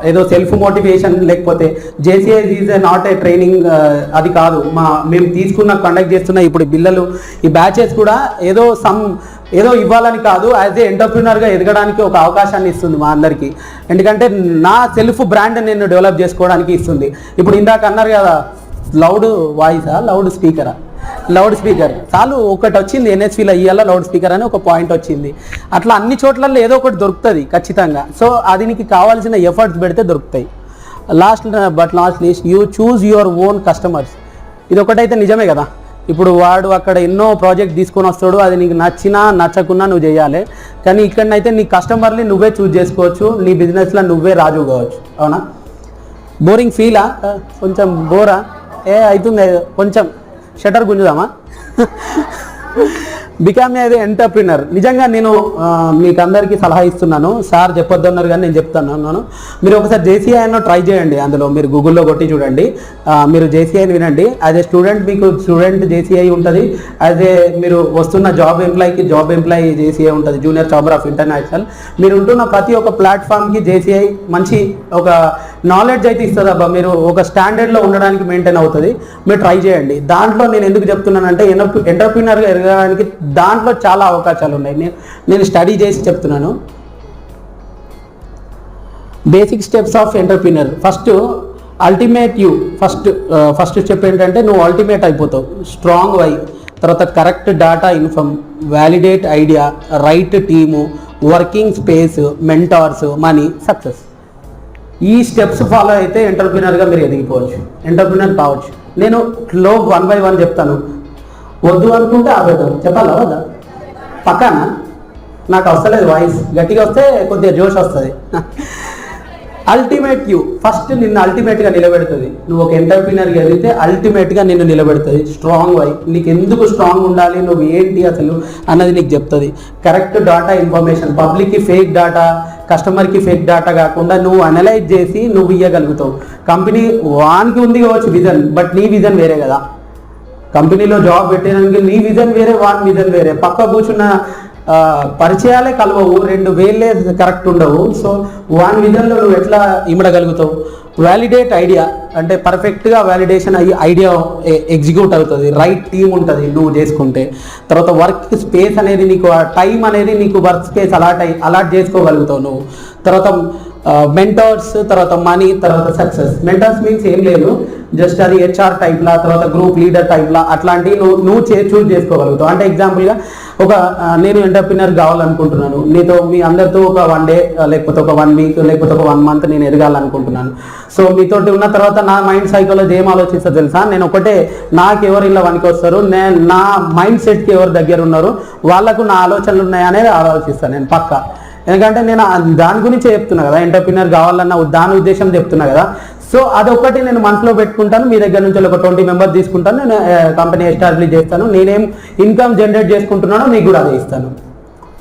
ఏదో సెల్ఫ్ మోటివేషన్, లేకపోతే JCI is not a training, అది కాదు. మేము కండక్ట్ చేస్తున్న ఇప్పుడు పిల్లలు ఈ బ్యాచెస్ కూడా ఏదో ఇవ్వాలని కాదు, యాజ్ ఏ ఎంటర్ప్రీనర్గా ఎదగడానికి ఒక అవకాశాన్ని ఇస్తుంది మా అందరికీ. ఎందుకంటే నా సెల్ఫ్ బ్రాండ్ నేను డెవలప్ చేసుకోవడానికి ఇస్తుంది. ఇప్పుడు ఇందాక అన్నారు కదా లౌడ్ వాయిసా లౌడ్ స్పీకర్ చాలు ఒకటి వచ్చింది, ఎన్ఎస్పీలో ఇయ్యాల లౌడ్ స్పీకర్ అని ఒక పాయింట్ వచ్చింది. అట్లా అన్ని చోట్లలో ఏదో ఒకటి దొరుకుతుంది ఖచ్చితంగా. సో అది నీకు కావాల్సిన ఎఫర్ట్స్ పెడితే దొరుకుతాయి. Last least you choose your own customers. ఇది ఒకటైతే నిజమే కదా. ఇప్పుడు వాడు అక్కడ ఎన్నో ప్రాజెక్ట్ తీసుకొని వస్తాడు, అది నీకు నచ్చినా నచ్చకున్నా నువ్వు చేయాలి. కానీ ఇక్కడనైతే నీ కస్టమర్ని నువ్వే చూజ్ చేసుకోవచ్చు, నీ బిజినెస్లో నువ్వే రాజు కావచ్చు. అవునా? బోరింగ్ ఫీలా? కొంచెం బోరా అవుతుంది, కొంచెం షటర్ గుంజుదామా? బికామ్ ఏ ఎంటర్ప్రినర్. నిజంగా నేను మీకు అందరికీ సలహా ఇస్తున్నాను. సార్ చెప్పొద్దు అన్నారు కానీ నేను చెప్తున్నాను. మీరు ఒకసారి జేసీఐ అన్న ట్రై చేయండి. అందులో మీరు గూగుల్లో కొట్టి చూడండి, మీరు జేసీఐని వినండి. యాజ్ ఏ స్టూడెంట్ మీకు స్టూడెంట్ జేసీఐ ఉంటుంది, యాజ్ ఏ మీరు వస్తున్న జాబ్ ఎంప్లాయీ జేసీఐ ఉంటుంది, జూనియర్ ఛాంబర్ ఆఫ్ ఇంటర్నేషనల్. మీరు ఉంటున్న ప్రతి ఒక్క ప్లాట్ఫామ్కి జేసీఐ మంచి ఒక నాలెడ్జ్ అయితే ఇస్తుంది అబ్బా. మీరు ఒక స్టాండర్డ్లో ఉండడానికి మెయింటైన్ అవుతుంది. మీరు ట్రై చేయండి. దాంట్లో నేను ఎందుకు చెప్తున్నానంటే ఎంటర్ప్రినర్గా ఎదగడానికి దాంట్లో చాలా అవకాశాలు ఉన్నాయి. నేను స్టడీ చేసి చెప్తున్నాను. Basic steps of entrepreneur. Ultimate you. First step ఏంటంటే నువ్వు అల్టిమేట్ అయిపోతావు. స్ట్రాంగ్ వై, తర్వాత correct data inform, validate idea, right team, working space, mentors, money, success. ఈ స్టెప్స్ ఫాలో అయితే ఎంటర్ప్రినర్గా మీరు ఎదిగిపోవచ్చు, ఎంటర్ప్రినర్ కావచ్చు. నేను లో 1 by 1 చెప్తాను. వద్దు అనుకుంటే ఆపేద్దాం. చెప్పాలా వద్దా? పక్కన నాకు వస్తలేదు వాయిస్, గట్టిగా వస్తే కొద్దిగా జోష్ వస్తుంది. Ultimate you. ఫస్ట్ నిన్ను అల్టిమేట్గా నిలబెడుతుంది. నువ్వు ఒక ఎంటర్ప్రినర్గా ఎదిగితే అల్టిమేట్గా నిన్ను నిలబెడుతుంది. స్ట్రాంగ్ వై, నీకు ఎందుకు స్ట్రాంగ్ ఉండాలి, నువ్వు ఏంటి అసలు అన్నది నీకు చెప్తుంది. కరెక్ట్ డేటా ఇన్ఫర్మేషన్, పబ్లిక్కి ఫేక్ డేటా, కస్టమర్కి ఫేక్ డేటా కాకుండా నువ్వు అనలైజ్ చేసి నువ్వు ఇవ్వగలుగుతావు. కంపెనీ వానికి ఉంది కావచ్చు విజన్, బట్ నీ విజన్ వేరే కదా. కంపెనీలో జాబ్ పెట్టడానికి నీ విజన్ వేరే, వాని విజన్ వేరే. పక్క కూర్చున్న పరిచయాలే కలవవు, 2 వేలే కరెక్ట్ ఉండవు. సో వాని విజన్లో నువ్వు ఎట్లా ఇమ్మడగలుగుతావు? వ్యాలిడేట్ ఐడియా అంటే పర్ఫెక్ట్గా వ్యాలిడేషన్ అయ్యి ఐడియా ఎగ్జిక్యూట్ అవుతుంది. రైట్ టీమ్ ఉంటుంది నువ్వు చేసుకుంటే. తర్వాత వర్క్ స్పేస్ అనేది నీకు, టైం అనేది నీకు వర్క్ స్పేస్ అలాట్ చేసుకోగలుగుతావు నువ్వు. తర్వాత మెంటర్స్, తర్వాత మనీ, తర్వాత సక్సెస్. మెంటర్స్ మీన్స్ ఏం లేదు, జస్ట్ అది హెచ్ఆర్ టైప్లా, తర్వాత గ్రూప్ లీడర్ టైప్లా, అట్లాంటివి నువ్వు చూజ్ చేసుకోగలుగుతావు. అంటే ఎగ్జాంపుల్గా నేను ఎంటర్ప్రినర్ కావాలనుకుంటున్నాను, నీతో మీ అందరితో ఒక 1 day లేకపోతే ఒక 1 week లేకపోతే ఒక 1 month నేను ఎదగాలనుకుంటున్నాను. సో మీతోటి ఉన్న తర్వాత నా మైండ్ సైకాలజీ ఏం ఆలోచిస్తా తెలుసా? నేను ఒకటే, నాకు ఎవరు ఇలా వనికి వస్తారు, నా మైండ్ సెట్కి ఎవరు దగ్గర ఉన్నారు, వాళ్ళకు నా ఆలోచనలు ఉన్నాయనేది ఆలోచిస్తాను నేను పక్కా. ఎందుకంటే నేను దాని గురించే చెప్తున్నా కదా, ఎంటర్ప్రినర్ కావాలన్న దాని ఉద్దేశం చెప్తున్నా కదా. సో అదొకటి నేను మనసులో పెట్టుకుంటాను. మీ దగ్గర నుంచి ఒక 20 members తీసుకుంటాను, నేను కంపెనీ ఎస్టాబ్లిష్ చేస్తాను. నేనేం ఇన్కమ్ జనరేట్ చేసుకుంటున్నానో మీకు కూడా అదే ఇస్తాను.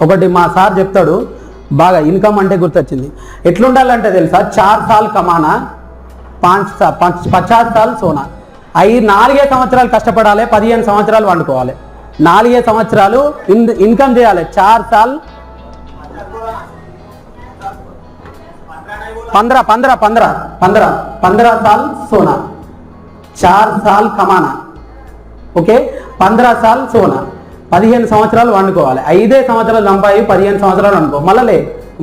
ఒకటి మా సార్ చెప్తాడు బాగా, ఇన్కమ్ అంటే గుర్తొచ్చింది. ఎట్లుండాలంటే తెలుసా? 4 साल కమానా, 50 साल సోనా. 4 సంవత్సరాలు కష్టపడాలి, 15 సంవత్సరాలు వండుకోవాలి. 4 సంవత్సరాలు ఇన్కమ్ చేయాలి. 4 साल 15 साल सोना, 4 साल కమానా. ఓకే, 15 साल सोना. 15 సంవత్సరాలు వండుకోవాలి. 5 సంవత్సరాలు సంపాది 15 సంవత్సరాలు వండుకో. మళ్ళీ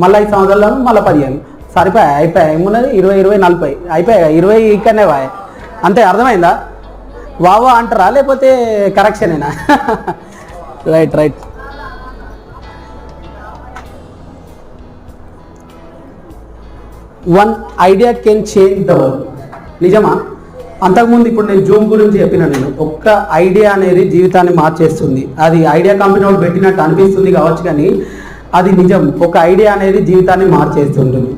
5 సంవత్సరాలు మళ్ళీ 15. అయిపోయాయి. ఏమున్నది 20, 20, 40 అయిపోయాయి. 20 ఇక్కడనే వాయ్. అంతే, అర్థమైందా? వావా అంటారా లేకపోతే కరెక్షనేనా? Right. One idea can change the world. నిజమా? అంతకుముందు ఇప్పుడు నేను జూమ్ గురించి చెప్పిన, నేను ఒక్క ఐడియా అనేది జీవితాన్ని మార్చేస్తుంది. అది ఐడియా కంపెనీ వాళ్ళు పెట్టినట్టు అనిపిస్తుంది కావచ్చు, కానీ అది నిజం. ఒక ఐడియా అనేది జీవితాన్ని మార్చేస్తుంటుంది.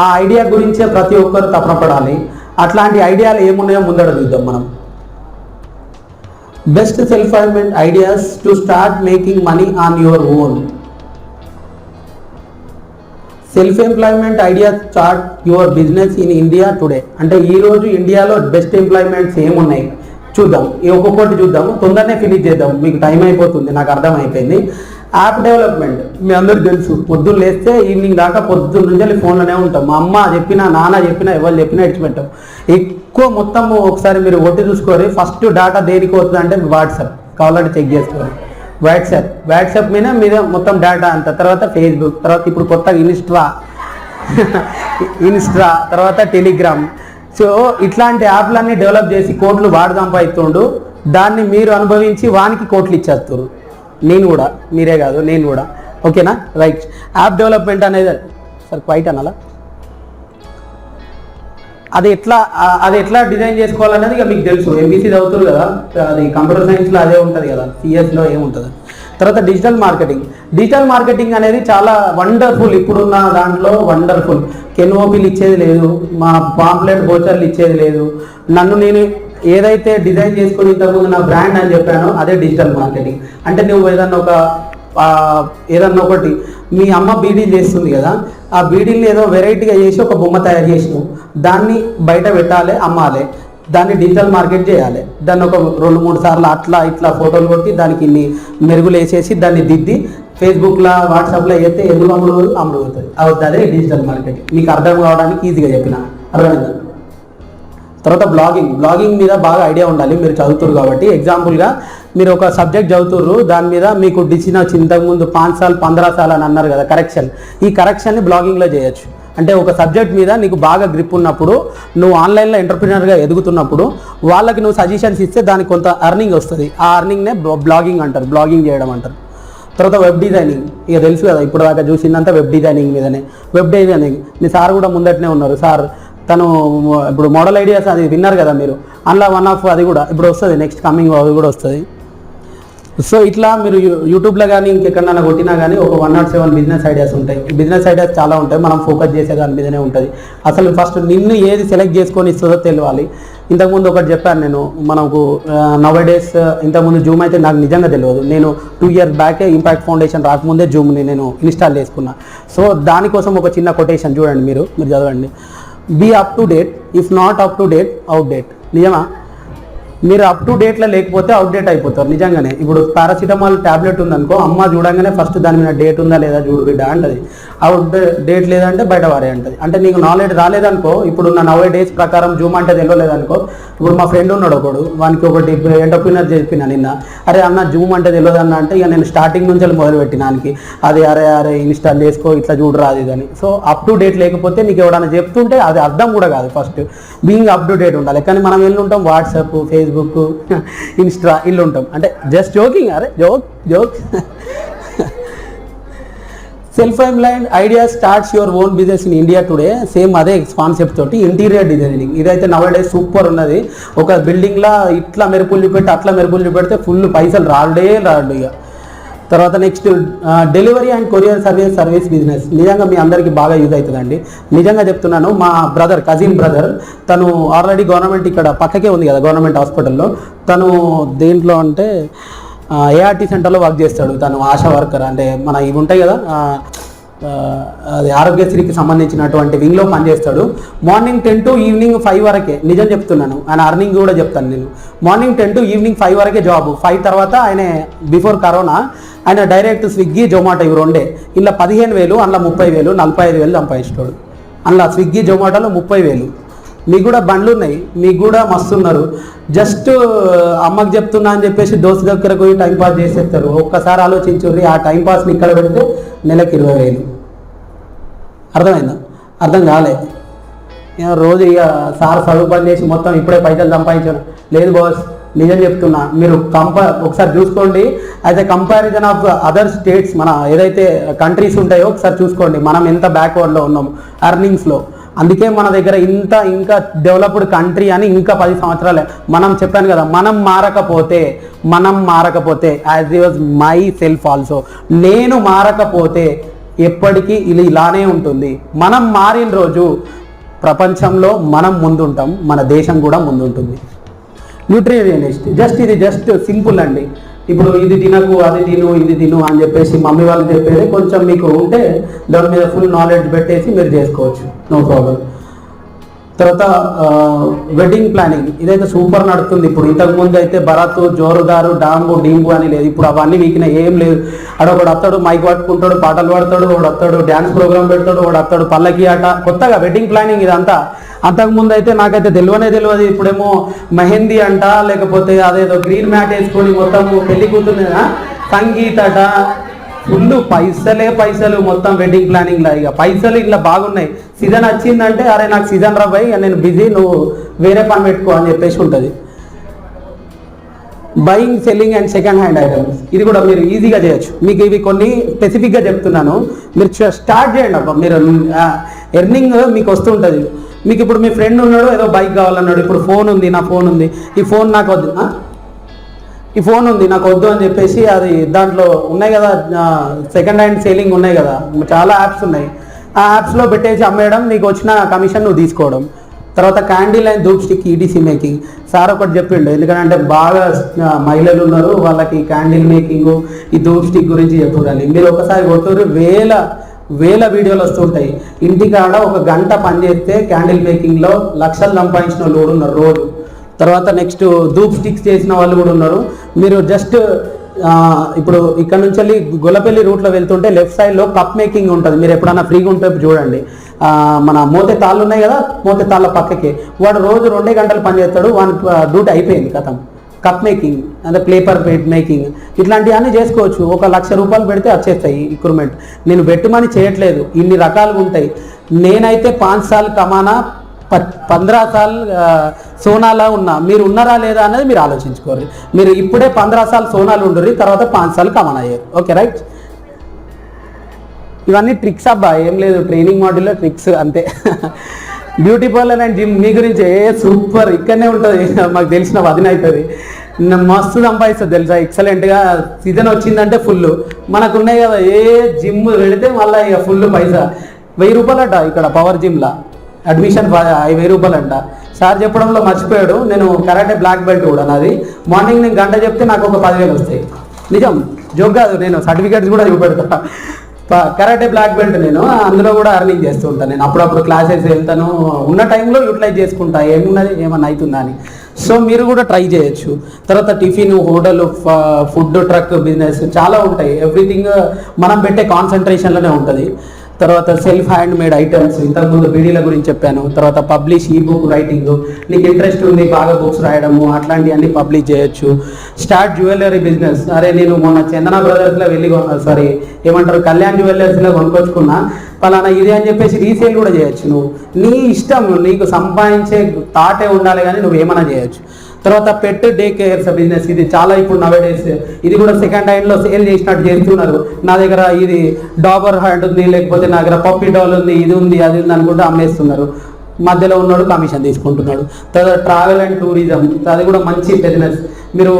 ఆ ఐడియా గురించే ప్రతి ఒక్కరు తపన పడాలి. అట్లాంటి ఐడియాలు ఏమున్నాయో ముందడ చూద్దాం మనం. Best self employment ideas to start making money on your own. Self employment idea start your business in India today. అంటే ఈరోజు ఇండియాలో బెస్ట్ ఎంప్లాయ్మెంట్స్ ఏమున్నాయి చూద్దాం, ఈ ఒక్కొక్కటి చూద్దాం, తొందరనే ఫినిష్ చేద్దాం, మీకు టైం అయిపోతుంది, నాకు అర్థమైపోయింది. యాప్ డెవలప్మెంట్ మీ అందరికి తెలుసు, పొద్దున్న లేస్తే ఈవినింగ్ దాకా పొద్దున్న నుంచి ఫోన్లోనే ఉంటాం. మా అమ్మ చెప్పినా నాన్న చెప్పినా ఎవరు చెప్పినా ఇచ్చిపెట్టాం. ఎక్కువ మొత్తం ఒకసారి మీరు ఒట్టి చూసుకోరు, ఫస్ట్ డేటా దేనికి అవుతుంది అంటే వాట్సాప్, కావాలంటే చెక్ చేసుకోరు. వాట్సాప్ మీద మొత్తం డేటా అంత, తర్వాత ఫేస్బుక్, తర్వాత ఇప్పుడు కొత్తగా ఇన్స్టా తర్వాత టెలిగ్రామ్. సో ఇట్లాంటి యాప్లన్నీ డెవలప్ చేసి కోట్లు వాడు సంపాదిస్తుండు, దాన్ని మీరు అనుభవించి వానికి కోట్లు ఇచ్చేస్తారు. నేను కూడా, మీరే కాదు నేను కూడా. ఓకేనా, రైట్. యాప్ డెవలప్మెంట్ అనేది సార్ క్వైట్ అనాలా, అది ఎట్లా డిజైన్ చేసుకోవాలనేది ఇక మీకు తెలుసు. ఎంబీసీ చదువుతారు కదా, అది కంప్యూటర్ సైన్స్లో అదే ఉంటుంది కదా, సిఎస్లో ఏముంటుంది. తర్వాత డిజిటల్ మార్కెటింగ్ అనేది చాలా వండర్ఫుల్, ఇప్పుడున్న దాంట్లో వండర్ఫుల్. కెన్ఓపీలు ఇచ్చేది లేదు, మా పాంప్లెట్ బోచర్లు ఇచ్చేది లేదు. నేను ఏదైతే డిజైన్ చేసుకుని ఇంతకుముందు నా బ్రాండ్ అని చెప్పానో అదే డిజిటల్ మార్కెటింగ్. అంటే నువ్వు ఏదన్నా ఒకటి, మీ అమ్మ బీడీలు చేస్తుంది కదా, ఆ బీడీని ఏదో వెరైటీగా చేసి ఒక బొమ్మ తయారు చేసినావు, దాన్ని బయట పెట్టాలి, అమ్మాలి, దాన్ని డిజిటల్ మార్కెట్ చేయాలి. దాన్ని ఒక 2-3 సార్లు అట్లా ఇట్లా ఫోటోలు కొట్టి దానికి ఇన్ని మెరుగులు వేసేసి దాన్ని దిద్ది ఫేస్బుక్లో వాట్సాప్లో వేస్తే ఎందుకు అమ్ముడుపోతుంది. అదే డిజిటల్ మార్కెటింగ్. మీకు అర్థం కావడానికి ఈజీగా చెప్పిన, అర్థమైందా? తర్వాత బ్లాగింగ్ మీద బాగా ఐడియా ఉండాలి, మీరు చదువుతారు కాబట్టి. ఎగ్జాంపుల్గా మీరు ఒక సబ్జెక్ట్ చదువుతుర్రు, దాని మీద మీకు డిసిషన్ వచ్చి ఇంతకుముందు 5 సార్లు 15 సార్లు అని అన్నారు కదా కరెక్షన్, ఈ కరెక్షన్ని బ్లాగింగ్లో చేయొచ్చు. అంటే ఒక సబ్జెక్ట్ మీద నీకు బాగా గ్రిప్ ఉన్నప్పుడు, నువ్వు ఆన్లైన్లో ఎంటర్ప్రినర్గా ఎదుగుతున్నప్పుడు వాళ్ళకి నువ్వు సజెషన్స్ ఇస్తే దానికి కొంత ఎర్నింగ్ వస్తుంది. ఆ ఎర్నింగ్నే బ్లాగింగ్ అంటారు, బ్లాగింగ్ చేయడం అంటారు. తర్వాత వెబ్ డిజైనింగ్, ఇక తెలుసు కదా, ఇప్పుడు దాకా చూసిందంతా వెబ్ డిజైనింగ్ మీదనే. వెబ్ డిజైనింగ్ మీ సార్ కూడా ముందటనే ఉన్నారు సార్, తను ఇప్పుడు మోడల్ ఐడియాస్ అది విన్నారు కదా మీరు, అందులో వన్ ఆఫ్ అది కూడా ఇప్పుడు వస్తుంది, నెక్స్ట్ కమింగ్ అది కూడా వస్తుంది. సో ఇట్లా మీరు యూట్యూబ్లో కానీ ఇంకెక్కడన్నా కొట్టినా కానీ ఒక 107 బిజినెస్ ఐడియాస్ ఉంటాయి. బిజినెస్ ఐడియాస్ చాలా ఉంటాయి, మనం ఫోకస్ చేసే దాని మీదనే ఉంటుంది. అసలు ఫస్ట్ నిన్ను ఏది సెలెక్ట్ చేసుకొని ఇస్తుందో తెలియాలి. ఇంతకుముందు ఒకటి చెప్పాను నేను, మనకు నౌడేస్ ఇంతకుముందు జూమ్ అయితే నాకు నిజంగా తెలియదు. నేను 2 years బ్యాకే ఇంపాక్ట్ ఫౌండేషన్ రాకముందే జూమ్ని నేను ఇన్స్టాల్ చేసుకున్నా. సో దానికోసం ఒక చిన్న కొటేషన్ చూడండి, మీరు చదవండి. Be up to date, if not up to date out date. నిజమా? మీరు అప్ టు డేట్లో లేకపోతే అవుట్డేట్ అయిపోతారు నిజంగానే. ఇప్పుడు పారాసిటమాల్ ట్యాబ్లెట్ ఉందనుకో, అమ్మ చూడంగానే ఫస్ట్ దాని మీద డేట్ ఉందా లేదా చూడు బిడ్డ అంటది. అవుట్ డేట్ లేదంటే బయట వారే అంటది. అంటే నీకు నాలెడ్జ్ రాలేదనుకో, ఇప్పుడు నా 90 days ప్రకారం జూమ్ అంటే తెలియలేదనుకో, ఇప్పుడు మా ఫ్రెండ్ ఉన్నాడు ఒకడు, వానికి ఒకటి ఎంటర్ప్రినర్ చెప్పిన నిన్న, అరే అన్న జూమ్ అంటే తెలియదన్న అంటే, ఇక నేను స్టార్టింగ్ నుంచి మొదలుపెట్టినానికి అది అరే ఇన్స్టాల్ చేసుకో ఇట్లా చూడరా అది అని. సో అప్ టు డేట్ లేకపోతే నీకు ఎవడన్నా చెప్తుంటే అది అర్థం కూడా కాదు. First being up to date ఉండాలి. కానీ మనం వెళ్ళి ఉంటాం వాట్సాప్, ఫేస్బుక్, ఇన్స్టా ఇల్లు ఉంటాం. అంటే జస్ట్ జోకింగ్, అరే joke. Self employed idea starts your own business in India today. Same అదే కాన్సెప్ట్ తోటి ఇంటీరియర్ డిజైనింగ్. ఇదైతే నవడేస్ సూపర్ ఉన్నది. ఒక బిల్డింగ్లా ఇట్లా మెరుపులు చూపెట్టి అట్లా మెరుపులు చూపెడితే ఫుల్ పైసలు రాడు ఇక. తర్వాత next delivery and courier service business. నిజంగా మీ అందరికీ బాగా యూజ్ అవుతుందండి, నిజంగా చెప్తున్నాను. మా కజిన్ బ్రదర్ తను ఆల్రెడీ గవర్నమెంట్ ఇక్కడ పక్కకే ఉంది కదా గవర్నమెంట్ హాస్పిటల్లో, తను దేంట్లో అంటే ఏఆర్టీ సెంటర్లో వర్క్ చేస్తాడు. తను ఆశా వర్కర్, అంటే మన ఇవి ఉంటాయి కదా అది ఆరోగ్యశ్రీకి సంబంధించినటువంటి వింగ్లో పనిచేస్తాడు. మార్నింగ్ 10 to ఈవినింగ్ 5 వరకే. నిజం చెప్తున్నాను, ఆయన అర్నింగ్ కూడా చెప్తాను నేను. మార్నింగ్ 10 to ఈవినింగ్ 5 వరకే జాబ్. 5 తర్వాత ఆయన బిఫోర్ కరోనా ఆయన డైరెక్ట్ స్విగ్గీ, జొమాటో ఇవి రెండే. ఇలా 15,000, అందులో 30,000, 45,000 సంపాదిస్తాడు. అందులో స్విగ్గీ, జొమాటోలో 30,000. మీకు కూడా బండ్లు ఉన్నాయి, మీకు కూడా మస్తున్నారు. జస్ట్ అమ్మకి చెప్తున్నా అని చెప్పేసి దోస్తు దగ్గరకు పోయి టైంపాస్ చేసేస్తారు. ఒక్కసారి ఆలోచించుర్రి, ఆ టైంపాస్ని ఇక్కడ పెడితే నెలకు 20,000. అర్థమైందా? అర్థం కాలే. రోజు ఇక సార్ చదువు పని చేసి మొత్తం ఇప్పుడే పైసలు సంపాదించాను లేదు బాస్. నిజం చెప్తున్నా, మీరు ఒకసారి చూసుకోండి. As a comparison of other states, మన ఏదైతే కంట్రీస్ ఉంటాయో ఒకసారి చూసుకోండి, మనం ఎంత బ్యాక్వర్డ్లో ఉన్నాం ఎర్నింగ్స్లో. అందుకే మన దగ్గర ఇంకా డెవలప్డ్ కంట్రీ అని ఇంకా 10 సంవత్సరాలే. మనం చెప్పాను కదా, మనం మారకపోతే as it was my self also, నేను మారకపోతే ఎప్పటికీ ఇది ఇలానే ఉంటుంది. మనం మారిన రోజు ప్రపంచంలో మనం ముందుంటాం, మన దేశం కూడా ముందుంటుంది. న్యూట్రిషనిస్ట్ ఇది జస్ట్ సింపుల్ అండి. ఇప్పుడు ఇది తినకు, అది తిను, ఇది తిను అని చెప్పేసి మమ్మీ వాళ్ళు చెప్పేది కొంచెం మీకు ఉంటే దాని మీద ఫుల్ నాలెడ్జ్ పెట్టేసి మీరు చేసుకోవచ్చు, నో ప్రాబ్లం. తర్వాత వెడ్డింగ్ ప్లానింగ్ ఇదైతే సూపర్ నడుస్తుంది ఇప్పుడు. ఇంతకుముందు అయితే భరత్, జోరుదారు, డాంబు, డింబు అని లేదు. ఇప్పుడు అవన్నీ వీకినా ఏం లేదు. ఒకడు వస్తాడు, మైక్ పట్టుకుంటాడు, పాటలు పాడతాడు, ఒకడు వస్తాడు, డ్యాన్స్ ప్రోగ్రామ్ పెడతాడు, ఒకడు వస్తాడు, పల్లకి ఆట. కొత్తగా వెడ్డింగ్ ప్లానింగ్ ఇదంతా. అంతకుముందు అయితే నాకైతే తెలియదు. ఇప్పుడేమో మెహందీ అంట, లేకపోతే అదేదో గ్రీన్ మ్యాట్ వేసుకొని మొత్తం పెళ్లి కూతురు సంగీత అట. ఫుల్ పైసలు మొత్తం వెడ్డింగ్ ప్లానింగ్ లా. ఇక పైసలు ఇట్లా బాగున్నాయి. సీజన్ వచ్చిందంటే అరే నాకు సీజన్ రా భయ్, నేను బిజీ, నువ్వు వేరే పని పెట్టుకో అని చెప్పేసి ఉంటుంది. Buying, selling and second hand items ఇది కూడా మీరు ఈజీగా చేయొచ్చు. మీకు ఇవి కొన్ని స్పెసిఫిక్గా చెప్తున్నాను, మీరు స్టార్ట్ చేయండి అబ్బా. మీరు ఎర్నింగ్ మీకు వస్తుంటుంది. మీకు ఇప్పుడు మీ ఫ్రెండ్ ఉన్నాడు, ఏదో బైక్ కావాలన్నాడు. ఇప్పుడు ఫోన్ ఉంది, నా ఫోన్ ఉంది, ఈ ఫోన్ నాకు వద్దు, ఈ ఫోన్ ఉంది నాకు వద్దు అని చెప్పేసి అది దాంట్లో ఉన్నాయి కదా సెకండ్ హ్యాండ్ సేలింగ్ ఉన్నాయి కదా, చాలా యాప్స్ ఉన్నాయి. ఆ యాప్స్లో పెట్టేసి అమ్మేయడం, నీకు వచ్చిన కమిషన్ నువ్వు తీసుకోవడం. తర్వాత candle and dhoop stick ETC making sir ఒకటి చెప్పిండు. ఎందుకంటే బాగా మహిళలు ఉన్నారు, వాళ్ళకి క్యాండిల్ మేకింగ్, ఈ ధూప్ స్టిక్ గురించి చెప్పుకోవాలి. మీరు ఒకసారి కొట్టురు, వేల వీడియోలు వస్తుంటాయి. ఇంటికాడ ఒక గంట పని చేస్తే క్యాండిల్ మేకింగ్లో లక్షలు సంపాదించిన వాళ్ళు కూడా ఉన్నారు రోజు. తర్వాత నెక్స్ట్ ధూప్ స్టిక్స్ చేసిన వాళ్ళు కూడా ఉన్నారు. మీరు జస్ట్ ఇప్పుడు ఇక్కడ నుంచి వెళ్ళి గొల్లపల్లి రూట్లో వెళ్తుంటే లెఫ్ట్ సైడ్లో కప్ మేకింగ్ ఉంటుంది. మీరు ఎప్పుడైనా ఫ్రీగా ఉంటే చూడండి. మన మోతే తాళ్ళు ఉన్నాయి కదా, మోతే తాళ్ళ పక్కకి వాడు రోజు 2 గంటలు పని చేస్తాడు. వాని డ్యూటీ అయిపోయింది కథం. కప్ మేకింగ్ అంటే పేపర్ మేకింగ్ ఇట్లాంటివన్నీ చేసుకోవచ్చు. 1 లక్ష రూపాయలు పెడితే వచ్చేస్తాయి ఇంక్రిమెంట్. నేను పెట్టుమని చేయట్లేదు, ఇన్ని రకాలుగా ఉంటాయి. నేనైతే 5 సార్లు కమానా, 15 సార్లు సోనాలా ఉన్నా. మీరు ఉన్నారా లేదా అనేది మీరు ఆలోచించుకోరు. మీరు ఇప్పుడే 15 సార్లు సోనాలు ఉండరు, తర్వాత 5 సార్లు కమాన్ అయ్యారు. Okay right. ఇవన్నీ ట్రిక్స్ అబ్బా, ఏం లేదు, ట్రైనింగ్ మాడ్యూల్లో ట్రిక్స్ అంతే. బ్యూటీ పార్లర్ అండ్ జిమ్ మీ గురించి సూపర్, ఇక్కడనే ఉంటుంది. మాకు తెలిసిన వదిన అవుతుంది, మస్తు సంపాదిస్తుంది తెలుసా, ఎక్సలెంట్గా. సీజన్ వచ్చిందంటే ఫుల్. మనకు ఉన్నాయి కదా, ఏ జిమ్ పెడితే మళ్ళీ ఇక ఫుల్ పైసా. 1000 రూపాయలు అట ఇక్కడ పవర్ జిమ్లా అడ్మిషన్, 5000 రూపాయలు అంట. సార్ చెప్పడంలో మర్చిపోయాడు. నేను కరాటే బ్లాక్ బెల్ట్ కూడా నాది. మార్నింగ్ నేను గంట చెప్తే నాకు ఒక 10,000 వస్తాయి. నిజం, జోక్ కాదు. నేను సర్టిఫికేట్స్ కూడా చూపెడతా. కరాటే బ్లాక్ బెల్ట్ నేను, అందులో కూడా అర్నింగ్ చేస్తూ ఉంటాను. నేను అప్పుడప్పుడు క్లాసెస్ వెళ్తాను, ఉన్న టైంలో యూటిలైజ్ చేసుకుంటా, ఏమున్నది ఏమన్నా అవుతుందా అని. సో మీరు కూడా ట్రై చేయొచ్చు. తర్వాత tiffin, hotel, food truck business చాలా ఉంటాయి. ఎవ్రీథింగ్ మనం పెట్టే కాన్సన్ట్రేషన్లోనే ఉంటుంది. తర్వాత సెల్ఫ్ హ్యాండ్ మేడ్ ఐటమ్స్, ఇంతకుముందు బీడీల గురించి చెప్పాను. తర్వాత పబ్లిష్ ఈ బుక్ రైటింగ్, నీకు ఇంట్రెస్ట్ ఉంది బాగా బుక్స్ రాయడము, అట్లాంటివన్నీ పబ్లిష్ చేయొచ్చు. Start jewellery business. అరే నేను మొన్న చందన బ్రదర్స్లో వెళ్ళి ఏమంటారు కళ్యాణ్ జ్యువెలర్స్లో కొనుక్కొచ్చుకున్నా, పలానా ఇది అని చెప్పేసి రీసేల్ కూడా చేయొచ్చు. నువ్వు నీ ఇష్టం, నీకు సంపాదించే థాటే ఉండాలి కానీ నువ్వు ఏమైనా చేయొచ్చు. తర్వాత పెట్ డే కేర్స్ బిజినెస్, ఇది చాలా ఇప్పుడు నవేడేస్ ఇది కూడా సెకండ్ హ్యాండ్లో సేల్ చేసినట్టు చేస్తున్నారు. నా దగ్గర ఇది డాబర్ హ్యాండ్ ఉంది, లేకపోతే నా దగ్గర పప్పీ డాల్ ఉంది, ఇది ఉంది అది ఉంది అనుకుంటే అమ్మేస్తున్నారు. మధ్యలో ఉన్నాడు కమిషన్ తీసుకుంటున్నాడు. తర్వాత ట్రావెల్ అండ్ టూరిజం, అది కూడా మంచి బిజినెస్. మీరు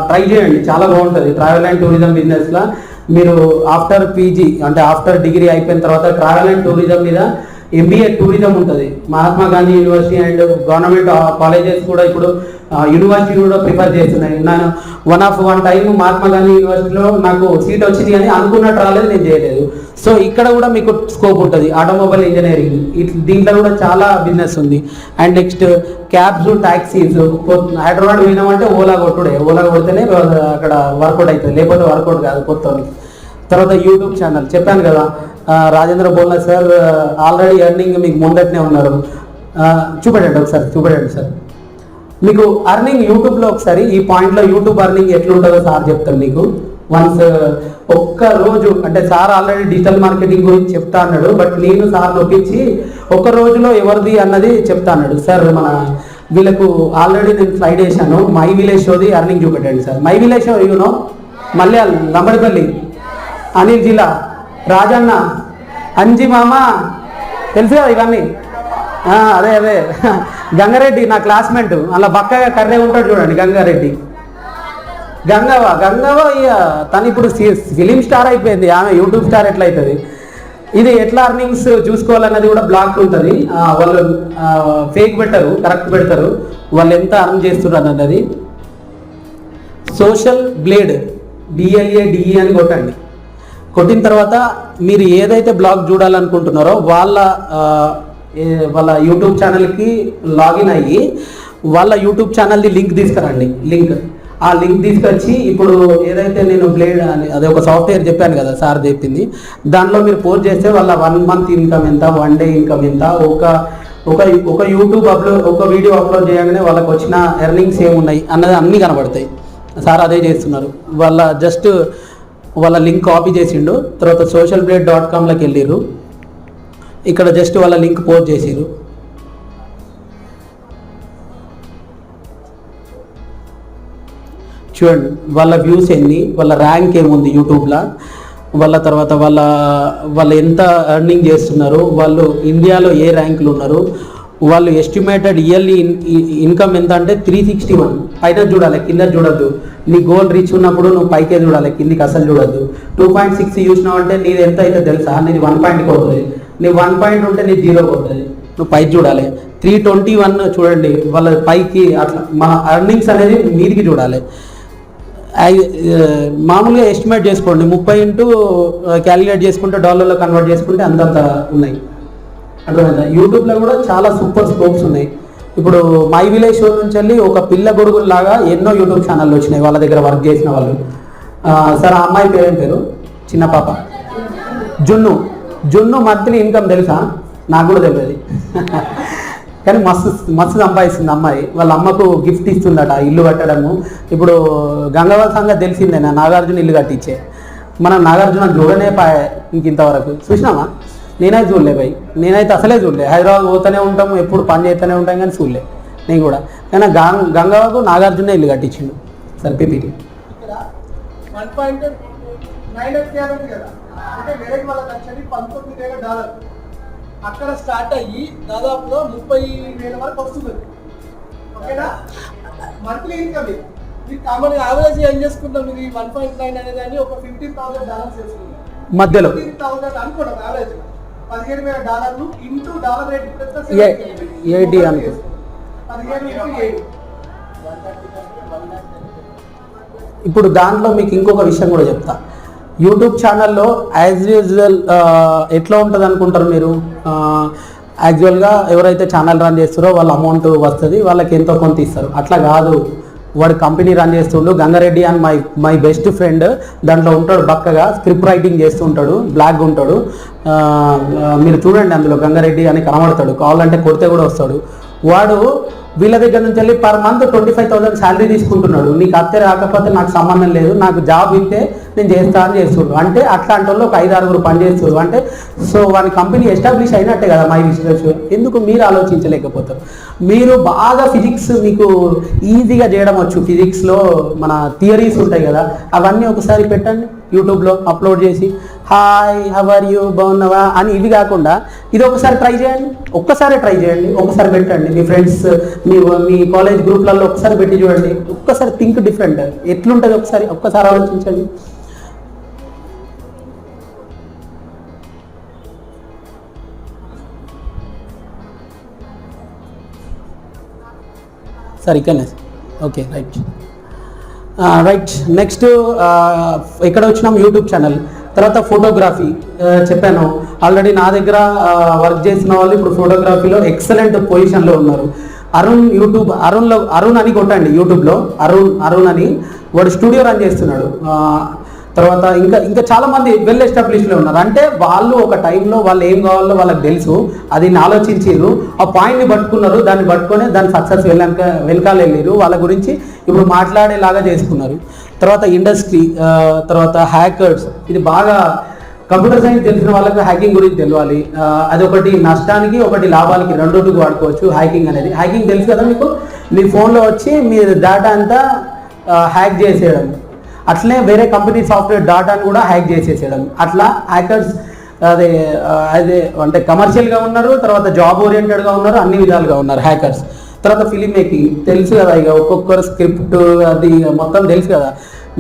ట్రై చేయండి, చాలా బాగుంటుంది. ట్రావెల్ అండ్ టూరిజం బిజినెస్లో మీరు ఆఫ్టర్ పీజీ అంటే ఆఫ్టర్ డిగ్రీ అయిపోయిన తర్వాత ట్రావెల్ అండ్ టూరిజం మీద MBA టూరిజం ఉంటుంది. Mahatma Gandhi university and government colleges కూడా ఇప్పుడు యూనివర్సిటీ కూడా ప్రిఫర్ చేస్తున్నాయి. నేను వన్ టైం మహాత్మా గాంధీ యూనివర్సిటీలో నాకు సీట్ వచ్చింది కానీ అనుకున్నట్టు రాలేదు, నేను చేయలేదు. సో ఇక్కడ కూడా మీకు స్కోప్ ఉంటుంది. ఆటోమొబైల్ ఇంజనీరింగ్ దీంట్లో కూడా చాలా బిజినెస్ ఉంది. And next cabs, taxis. Hyderabad పోయినామంటే ఓలా కొట్టుడే, ఓలా కొడితేనే అక్కడ వర్కౌట్ అవుతుంది, లేకపోతే వర్కౌట్ కాదు కొత్త. తర్వాత యూట్యూబ్ ఛానల్ చెప్పాను కదా, రాజేంద్ర బోల్నా సార్ ఆల్రెడీ ఎర్నింగ్ మీకు ముందటనే ఉన్నారు. చూపెట్టండి ఒకసారి, చూపెట్టండి సార్. మీకు అర్నింగ్ యూట్యూబ్లో ఒకసారి ఈ పాయింట్లో యూట్యూబ్ అర్నింగ్ ఎట్లుంటుందో సార్ చెప్తాను మీకు. వన్స్ ఒక్క రోజు అంటే సార్ ఆల్రెడీ డిజిటల్ మార్కెటింగ్ గురించి చెప్తా అన్నాడు, బట్ నేను సార్ నొప్పించి ఒక్క రోజులో ఎవరిది అన్నది చెప్తా అన్నాడు. సార్ మన వీళ్ళకు ఆల్రెడీ నేను స్లైడ్ వేసాను, మై విలేజ్ షోది అర్నింగ్ చూపెట్టండి sir. My village show you know Malyal, Lambadipalli, Anil జిల్లా, రాజన్న, అంజి మామ, తెలుసు కదా ఇవన్నీ. అదే గంగారెడ్డి నా క్లాస్మేట్, అలా బక్కగా కర్రే ఉంటాడు చూడండి గంగారెడ్డి. గంగవ్వ ఇక తను ఇప్పుడు ఫిలిం స్టార్ అయిపోయింది, ఆమె యూట్యూబ్ స్టార్ ఎట్లా అవుతుంది. ఇది ఎట్లా అర్నింగ్స్ చూసుకోవాలన్నది కూడా బ్లాక్ ఉంటుంది. వాళ్ళు ఫేక్ పెట్టరు, కరెక్ట్ పెడతారు, వాళ్ళు ఎంత అర్న్ చేస్తున్నారు అన్నది. సోషల్ బ్లేడ్, DLADE అని కొట్టండి. కొట్టిన తర్వాత మీరు ఏదైతే బ్లాగ్ చూడాలనుకుంటున్నారో వాళ్ళ వాళ్ళ యూట్యూబ్ ఛానల్కి లాగిన్ అయ్యి వాళ్ళ యూట్యూబ్ ఛానల్ది లింక్ తీసుకురండి. ఆ లింక్ తీసుకొచ్చి ఇప్పుడు ఏదైతే నేను బ్లేడ్ అని అదే ఒక సాఫ్ట్వేర్ చెప్పాను కదా సార్ చెప్పింది, దానిలో మీరు పోస్ట్ చేస్తే వాళ్ళ 1 month ఇన్కమ్ ఎంత, 1 day ఇన్కమ్ ఎంత, ఒక యూట్యూబ్ ఒక వీడియో అప్లోడ్ చేయగానే వాళ్ళకి వచ్చిన ఎర్నింగ్స్ ఏమున్నాయి అన్నది అన్నీ కనబడతాయి. సార్ అదే చేస్తున్నారు. వాళ్ళ లింక్ కాపీ చేసిండు, తర్వాత socialblade.comలోకి వెళ్ళిర్రు, ఇక్కడ జస్ట్ వాళ్ళ లింక్ పోస్ట్ చేసిర్రు. చూడండి వాళ్ళ వ్యూస్ ఎన్ని, వాళ్ళ ర్యాంక్ ఏముంది యూట్యూబ్లో, తర్వాత వాళ్ళు ఎంత ఎర్నింగ్ చేస్తున్నారు, వాళ్ళు ఇండియాలో ఏ ర్యాంకులు ఉన్నారు, వాళ్ళు ఎస్టిమేటెడ్ ఇయర్లీ ఇన్కమ్ ఎంత అంటే 361. పైన చూడాలి, కింద చూడద్దు. నీ గోల్ రీచ్ ఉన్నప్పుడు నువ్వు పైకే చూడాలి, కిందికి అసలు చూడద్దు. 2.6 చూసినావు అంటే నీది ఎంత అయితే తెలుసా, నీది 1 point పోతుంది. నీ 1 point ఉంటే నీ 0 పోతుంది, నువ్వు పైకి చూడాలి. 321 చూడండి వాళ్ళ పైకి, అట్లా మన ఎర్నింగ్స్ అనేది మీదికి చూడాలి. మామూలుగా ఎస్టిమేట్ చేసుకోండి, 30 into క్యాలిక్యులేట్ చేసుకుంటే డాలర్లో కన్వర్ట్ చేసుకుంటే అంతంత ఉన్నాయి. అర్థమైందా? యూట్యూబ్లో కూడా చాలా సూపర్ స్కోప్స్ ఉన్నాయి. ఇప్పుడు మై విలేజ్ షో నుంచి వెళ్ళి ఒక పిల్ల గొడుగుల్లాగా ఎన్నో యూట్యూబ్ ఛానళ్ళు వచ్చినాయి వాళ్ళ దగ్గర వర్క్ చేసిన వాళ్ళు. సార్ ఆ అమ్మాయి పేరేం పేరు? చిన్న పాప జున్ను మంత్లీ ఇన్కమ్ తెలుసా? నాకు కూడా తెలియదు. కానీ మస్తు సంపాదిస్తుంది అమ్మాయి. వాళ్ళ అమ్మకు గిఫ్ట్ ఇస్తుందట ఇల్లు కట్టడము. ఇప్పుడు గంగవల్ సంగతి తెలిసిందే, నాగార్జున ఇల్లు కట్టించే. మనం నాగార్జున చూడనే పాయ ఇంతవరకు. చూసినామా? నేనైతే చూడలే భయ్, నేనైతే అసలే చూడలే. హైదరాబాద్ పోతూనే ఉంటాము, ఎప్పుడు పని చేస్తూనే ఉంటాం, కానీ చూడలే నేను కూడా. కానీ గంగవకు నాగార్జున ఇల్లు కట్టించిండు. సరే పీపీటీ అక్కడ స్టార్ట్ అయ్యి దాదాపులో 30,000 వరకు వస్తుంది. ఓకేనా? మంత్లీ ఇన్కమ్ ఇది కామన్ యావరేజ్ ఏం చేసుకుంటాం, ఇది 1.9 అనేదాన్ని ఒక $15,000 చేసుకుంటాం మధ్యలో. 15,000 అనుకోవడం యావరేజ్ $17,000 ఇంటూ డాలర్ రేట్ 80 అనుకో. 17 ఇప్పుడు దాంట్లో మీకు ఇంకొక విషయం కూడా చెప్తా. యూట్యూబ్ ఛానల్లో యాజ్ యూజువల్ ఎట్లా ఉంటుంది అనుకుంటారు మీరు? యాక్చువల్గా ఎవరైతే ఛానల్ రన్ చేస్తారో వాళ్ళ అమౌంట్ వస్తుంది, వాళ్ళకి ఎంతో కొంత ఇస్తారు. అట్లా కాదు, వాడు కంపెనీ రన్ చేస్తుండు. గంగారెడ్డి అని మై బెస్ట్ ఫ్రెండ్ దాంట్లో ఉంటాడు, బక్కగా స్క్రిప్ట్ రైటింగ్ చేస్తుంటాడు, బ్లాక్ ఉంటాడు. మీరు చూడండి, అందులో గంగారెడ్డి అని కనబడతాడు, కావాలంటే కొడితే కూడా వస్తాడు. వాడు వీళ్ళ దగ్గర నుంచి వెళ్ళి పర్ మంత్ 25,000 శాలరీ తీసుకుంటున్నాడు. నీకు అత్తే రాకపోతే నాకు సంబంధం లేదు, నాకు జాబ్ ఇస్తే నేను చేస్తా అని చేస్తున్నాడు. అంటే అట్లాంటి వాళ్ళు ఒక 5-6 పని చేస్తున్నారు. అంటే సో వాని కంపెనీ ఎస్టాబ్లిష్ అయినట్టే కదా మై రీసెర్చ్. ఎందుకు మీరు ఆలోచించలేకపోతారు? మీరు బాగా ఫిజిక్స్ మీకు ఈజీగా చేయడం వచ్చు. ఫిజిక్స్లో మన థియరీస్ ఉంటాయి కదా, అవన్నీ ఒకసారి పెట్టండి యూట్యూబ్లో అప్లోడ్ చేసి, హాయ్ హవ్ ఆర్ యూ, బాగున్నావా అని. ఇవి కాకుండా ఇది ఒకసారి ట్రై చేయండి, ఒకసారి పెట్టండి. మీ ఫ్రెండ్స్ మీ కాలేజ్ గ్రూప్లలో ఒకసారి పెట్టి చూడండి. ఒక్కసారి థింక్ డిఫరెంట్ ఎట్లుంటుంది, ఒక్కసారి ఆలోచించండి. సరే ఇక్కడనే. ఓకే రైట్ నెక్స్ట్ ఇక్కడ వచ్చినాం యూట్యూబ్ ఛానల్. తర్వాత ఫోటోగ్రఫీ చెప్పాను ఆల్రెడీ. నా దగ్గర వర్క్ చేసిన వాళ్ళు ఇప్పుడు ఫోటోగ్రఫీలో ఎక్సలెంట్ పొజిషన్లో ఉన్నారు. అరుణ్ అని కొట్టండి యూట్యూబ్లో, అరుణ్ అని. వాడు స్టూడియో రన్ చేస్తున్నాడు. తర్వాత ఇంకా చాలామంది వెల్ ఎస్టాబ్లిష్లో ఉన్నారు. అంటే వాళ్ళు ఒక టైంలో వాళ్ళు ఏం కావాలో వాళ్ళకి తెలుసు, అది ఆలోచించారు, ఆ పాయింట్ని పట్టుకున్నారు, దాన్ని పట్టుకొని దాని సక్సెస్ వెనకాల వెళ్ళారు. వాళ్ళ గురించి ఇప్పుడు మాట్లాడేలాగా చేసుకున్నారు. తర్వాత ఇండస్ట్రీ, తర్వాత హ్యాకర్స్. ఇది బాగా కంప్యూటర్ సైన్స్ తెలిసిన వాళ్ళకి హ్యాకింగ్ గురించి తెలియాలి. అది ఒకటి నష్టానికి, ఒకటి లాభాలకి, రెండోటికి వాడుకోవచ్చు హ్యాకింగ్ అనేది. హ్యాకింగ్ తెలుసు కదా మీకు, మీ ఫోన్లో వచ్చి మీ డేటా అంతా హ్యాక్ చేసేయడం. అట్లనే వేరే కంపెనీ సాఫ్ట్వేర్ డాటాను కూడా హ్యాక్ చేసేసేయడం. అట్లా హ్యాకర్స్ అదే అంటే కమర్షియల్గా ఉన్నారు, తర్వాత జాబ్ ఓరియంటెడ్గా ఉన్నారు, అన్ని విధాలుగా ఉన్నారు హ్యాకర్స్. తర్వాత ఫిలిం మేకింగ్ తెలుసు కదా, ఇక ఒక్కొక్కరు స్క్రిప్ట్ అది మొత్తం తెలుసు కదా.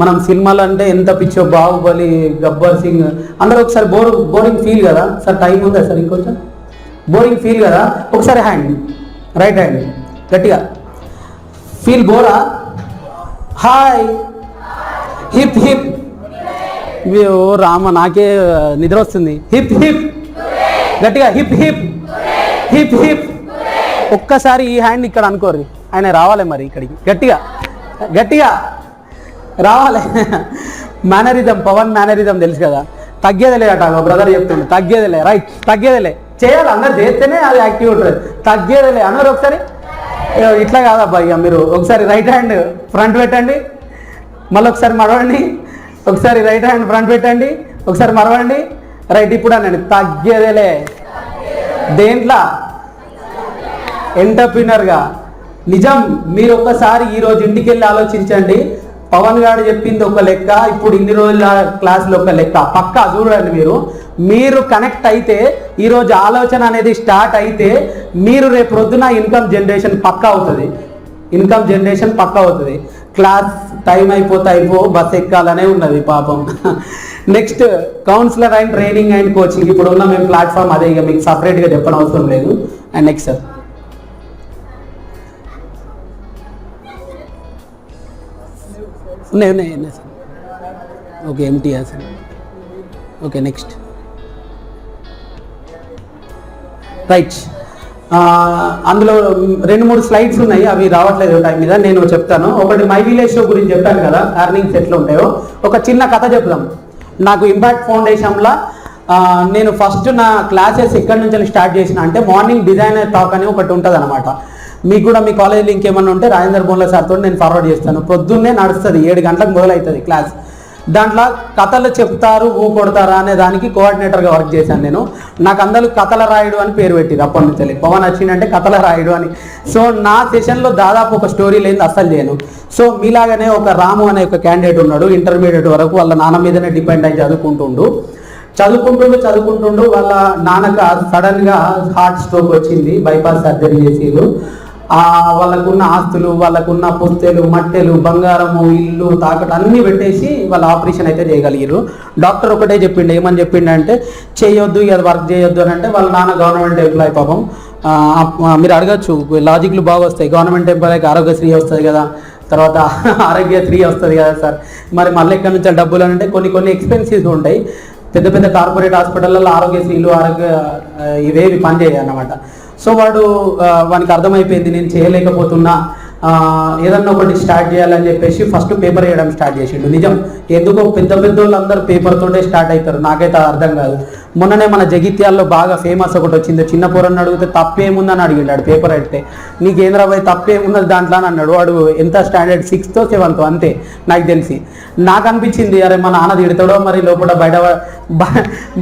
మనం సినిమాలు అంటే ఎంత పిచ్చో, బాహుబలి, గబ్బర్ సింగ్, అందరూ ఒకసారి బోరింగ్ ఫీల్ కదా సార్? టైం ఉందా సార్? ఇంకొంచెం బోరింగ్ ఫీల్ కదా? ఒకసారి హ్యాండ్, రైట్ హ్యాండ్ గట్టిగా. ఫీల్ బోరా? Hi hip hip. ఓ రామ, నాకే నిద్ర వస్తుంది. హిప్ హిప్ గట్టిగా, హిప్ హిప్. Hip hip. ఒక్కసారి ఈ హ్యాండ్ ఇక్కడ అనుకోరు, ఆయన రావాలి మరి ఇక్కడికి, గట్టిగా గట్టిగా రావాలి. మేనరిజం, పవన్ మేనరిజం తెలుసు కదా, తగ్గేదిలే అట బ్రదర్ చెప్తుండే, తగ్గేదిలే, రైట్, తగ్గేదిలే, చేయాలి అందరు చేస్తేనే అది యాక్టివ్ ఉంటుంది, తగ్గేదిలే అన్నారు. ఒకసారి ఇట్లా కాదబ్బా, ఇక మీరు ఒకసారి రైట్ హ్యాండ్ ఫ్రంట్ పెట్టండి, మళ్ళీ ఒకసారి మరవండి, ఒకసారి రైట్ హ్యాండ్ ఫ్రంట్ పెట్టండి, ఒకసారి మరవండి, రైట్. ఇప్పుడు అనండి, తగ్గేదేలే. దేంట్లో? ఎంటర్‌ప్రెన్యూర్గా. నిజం. మీరు ఒక్కసారి ఈరోజు ఇంటికి వెళ్ళి ఆలోచించండి. పవన్ గారు చెప్పింది ఒక లెక్క, ఇప్పుడు ఇన్ని రోజుల క్లాసులో ఒక లెక్క. పక్కా చూడండి, మీరు కనెక్ట్ అయితే, ఈరోజు ఆలోచన అనేది స్టార్ట్ అయితే, మీరు రేపు ప్రొద్దున ఇన్కమ్ జనరేషన్ పక్కా అవుతుంది, ఇన్కమ్ జనరేషన్ పక్కా అవుతుంది. క్లాస్ టైం అయిపోతే బస్ ఎక్కాలనే ఉన్నది పాపం. Next counsellor and training and coaching. ఇప్పుడు ఉన్న మేము ప్లాట్ఫామ్ అదే, ఇక మీకు సపరేట్గా చెప్పడం అవసరం లేదు. అండ్ నెక్స్ట్ సార్, ఉన్నాయి sir. Okay, MTR sir. Okay, next right. అందులో 2-3 స్లైడ్స్ ఉన్నాయి, అవి రావట్లేదు టైం మీద, నేను చెప్తాను. ఒకటి మై విలేజ్ షో గురించి చెప్పాను కదా, ఎర్నింగ్స్ ఎట్లా ఉంటాయో. ఒక చిన్న కథ చెప్దాం. నాకు ఇంపాక్ట్ ఫౌండేషన్లో నేను ఫస్ట్ నా క్లాసెస్ ఎక్కడి నుంచి స్టార్ట్ చేసిన అంటే, మార్నింగ్ డిజైనర్ టాక్ అని ఒకటి ఉంటుంది అనమాట. మీకు కూడా మీ కాలేజీలో ఇంకేమన్నా ఉంటే రాజేందర్ బోన్ల సార్తో నేను ఫార్వర్డ్ చేస్తాను. పొద్దున్నే నడుస్తుంది, 7 గంటలకు మొదలవుతుంది క్లాస్. దాంట్లో కథలు చెప్తారు, కొడతారా అనే దానికి కోఆర్డినేటర్గా వర్క్ చేశాను నేను. నాకు అందరూ కథల రాయుడు అని పేరు పెట్టిరు అప్పటి నుంచి. పవన్ వచ్చిందంటే కథల రాయుడు అని. సో నా సెషన్లో దాదాపు ఒక స్టోరీ లేని అస్సలు చేయను. సో మీలాగానే ఒక రాము అనే ఒక క్యాండిడేట్ ఉన్నాడు, ఇంటర్మీడియట్ వరకు వాళ్ళ నాన్న మీదనే డిపెండ్ అయి చదువుకుంటుండు. వాళ్ళ నాన్నకు సడన్గా హార్ట్ స్ట్రోక్ వచ్చింది, బైపాస్ సర్జరీ చేసిరు. వాళ్ళకున్న ఆస్తులు, వాళ్ళకున్న పుస్తెలు, మట్టెలు, బంగారము, ఇల్లు తాకట్టు అన్నీ పెట్టేసి వాళ్ళ ఆపరేషన్ అయితే చేయగలిగారు. డాక్టర్ ఒకటే చెప్పిండు, ఏమని చెప్పిండంటే చేయొద్దు, ఇది వర్క్ చేయొద్దు అని. అంటే వాళ్ళ నాన్న గవర్నమెంట్ ఎంప్లాయ్ పాపం. మీరు అడగచ్చు, లాజిక్లు బాగా వస్తాయి. గవర్నమెంట్ ఎంప్లాయ్కి ఆరోగ్యశ్రీ వస్తుంది కదా, తర్వాత ఆరోగ్యశ్రీ వస్తుంది కదా సార్, మరి మళ్ళీ ఎక్కడి నుంచి డబ్బులు అంటే కొన్ని ఎక్స్పెన్సివ్స్ ఉంటాయి. పెద్ద పెద్ద కార్పొరేట్ హాస్పిటల్లో ఆరోగ్యశ్రీలు ఇవేవి పనిచేయాలి అన్నమాట. సో వానికి అర్థమైపోయింది, నేను చేయలేకపోతున్నా, ఏదన్నా ఒకటి స్టార్ట్ చేయాలని చెప్పేసి ఫస్ట్ పేపర్ వేయడం స్టార్ట్ చేసిండు. నిజం, ఎందుకో పెద్ద వాళ్ళందరూ పేపర్తోనే స్టార్ట్ అవుతారు, నాకైతే అర్థం కాదు. మొన్ననే మన జగిత్యాల్లో బాగా ఫేమస్ ఒకటి వచ్చింది, చిన్న పూరని అడిగితే తప్పేముందని అడిగిండాడు పేపర్ అయితే. నీకేంద్రా పోయి తప్పేమున్నది దాంట్లో అని అన్నాడు. వాడు ఎంత స్టాండర్డ్ 6th or 7th అంతే నాకు తెలిసి. నాకు అనిపించింది, అరే మా నాన్న తిడతాడో మరి లోపల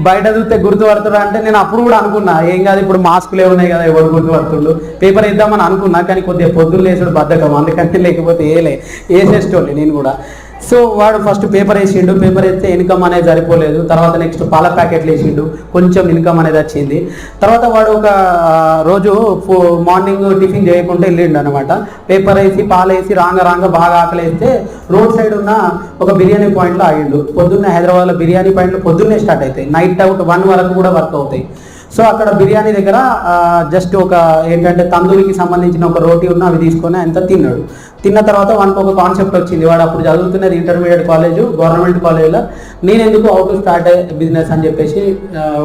బయట చూస్తే గుర్తుపడుతాడు అంటే. నేను అప్పుడు కూడా అనుకున్నా, ఏం కాదు ఇప్పుడు మాస్కులే ఉన్నాయి కదా, ఎవరు గుర్తుపడుతుండు, పేపర్ వేద్దామని అనుకున్నా. కానీ కొద్దిగా పొద్దున్న వేసాడు బద్ధకం, అందుకంటే లేకపోతే వేసేటోళ్ళే నేను కూడా. సో వాడు ఫస్ట్ పేపర్ వేసిండు, పేపర్ వేస్తే ఇన్కమ్ అనేది సరిపోలేదు. తర్వాత నెక్స్ట్ పాల ప్యాకెట్లు వేసిండు, కొంచెం ఇన్కమ్ అనేది వచ్చింది. తర్వాత వాడు ఒక రోజు మార్నింగ్ టిఫిన్ చేయకుండా వెళ్ళిండు అనమాట. పేపర్ వేసి పాలు వేసి రాంగ బాగా ఆకలి వేస్తే రోడ్ సైడ్ ఉన్న ఒక బిర్యానీ పాయింట్లో ఆగిండు. పొద్దున్నే హైదరాబాద్లో బిర్యానీ పాయింట్లు పొద్దున్నే స్టార్ట్ అవుతాయి, నైట్ అవుట్ 1 వరకు కూడా వర్క్ అవుతాయి. సో అక్కడ బిర్యానీ దగ్గర జస్ట్ ఒక ఏంటంటే తందూరికి సంబంధించిన ఒక రోటీ ఉన్న అవి తీసుకొని ఆయన తిన్నాడు. తిన్న తర్వాత వానికి ఒక కాన్సెప్ట్ వచ్చింది. వాడు అప్పుడు చదువుతున్నది ఇంటర్మీడియట్ కాలేజ్, గవర్నమెంట్ కాలేజ్లో. నేను ఎందుకు హౌ టు స్టార్ట్ బిజినెస్ అని చెప్పేసి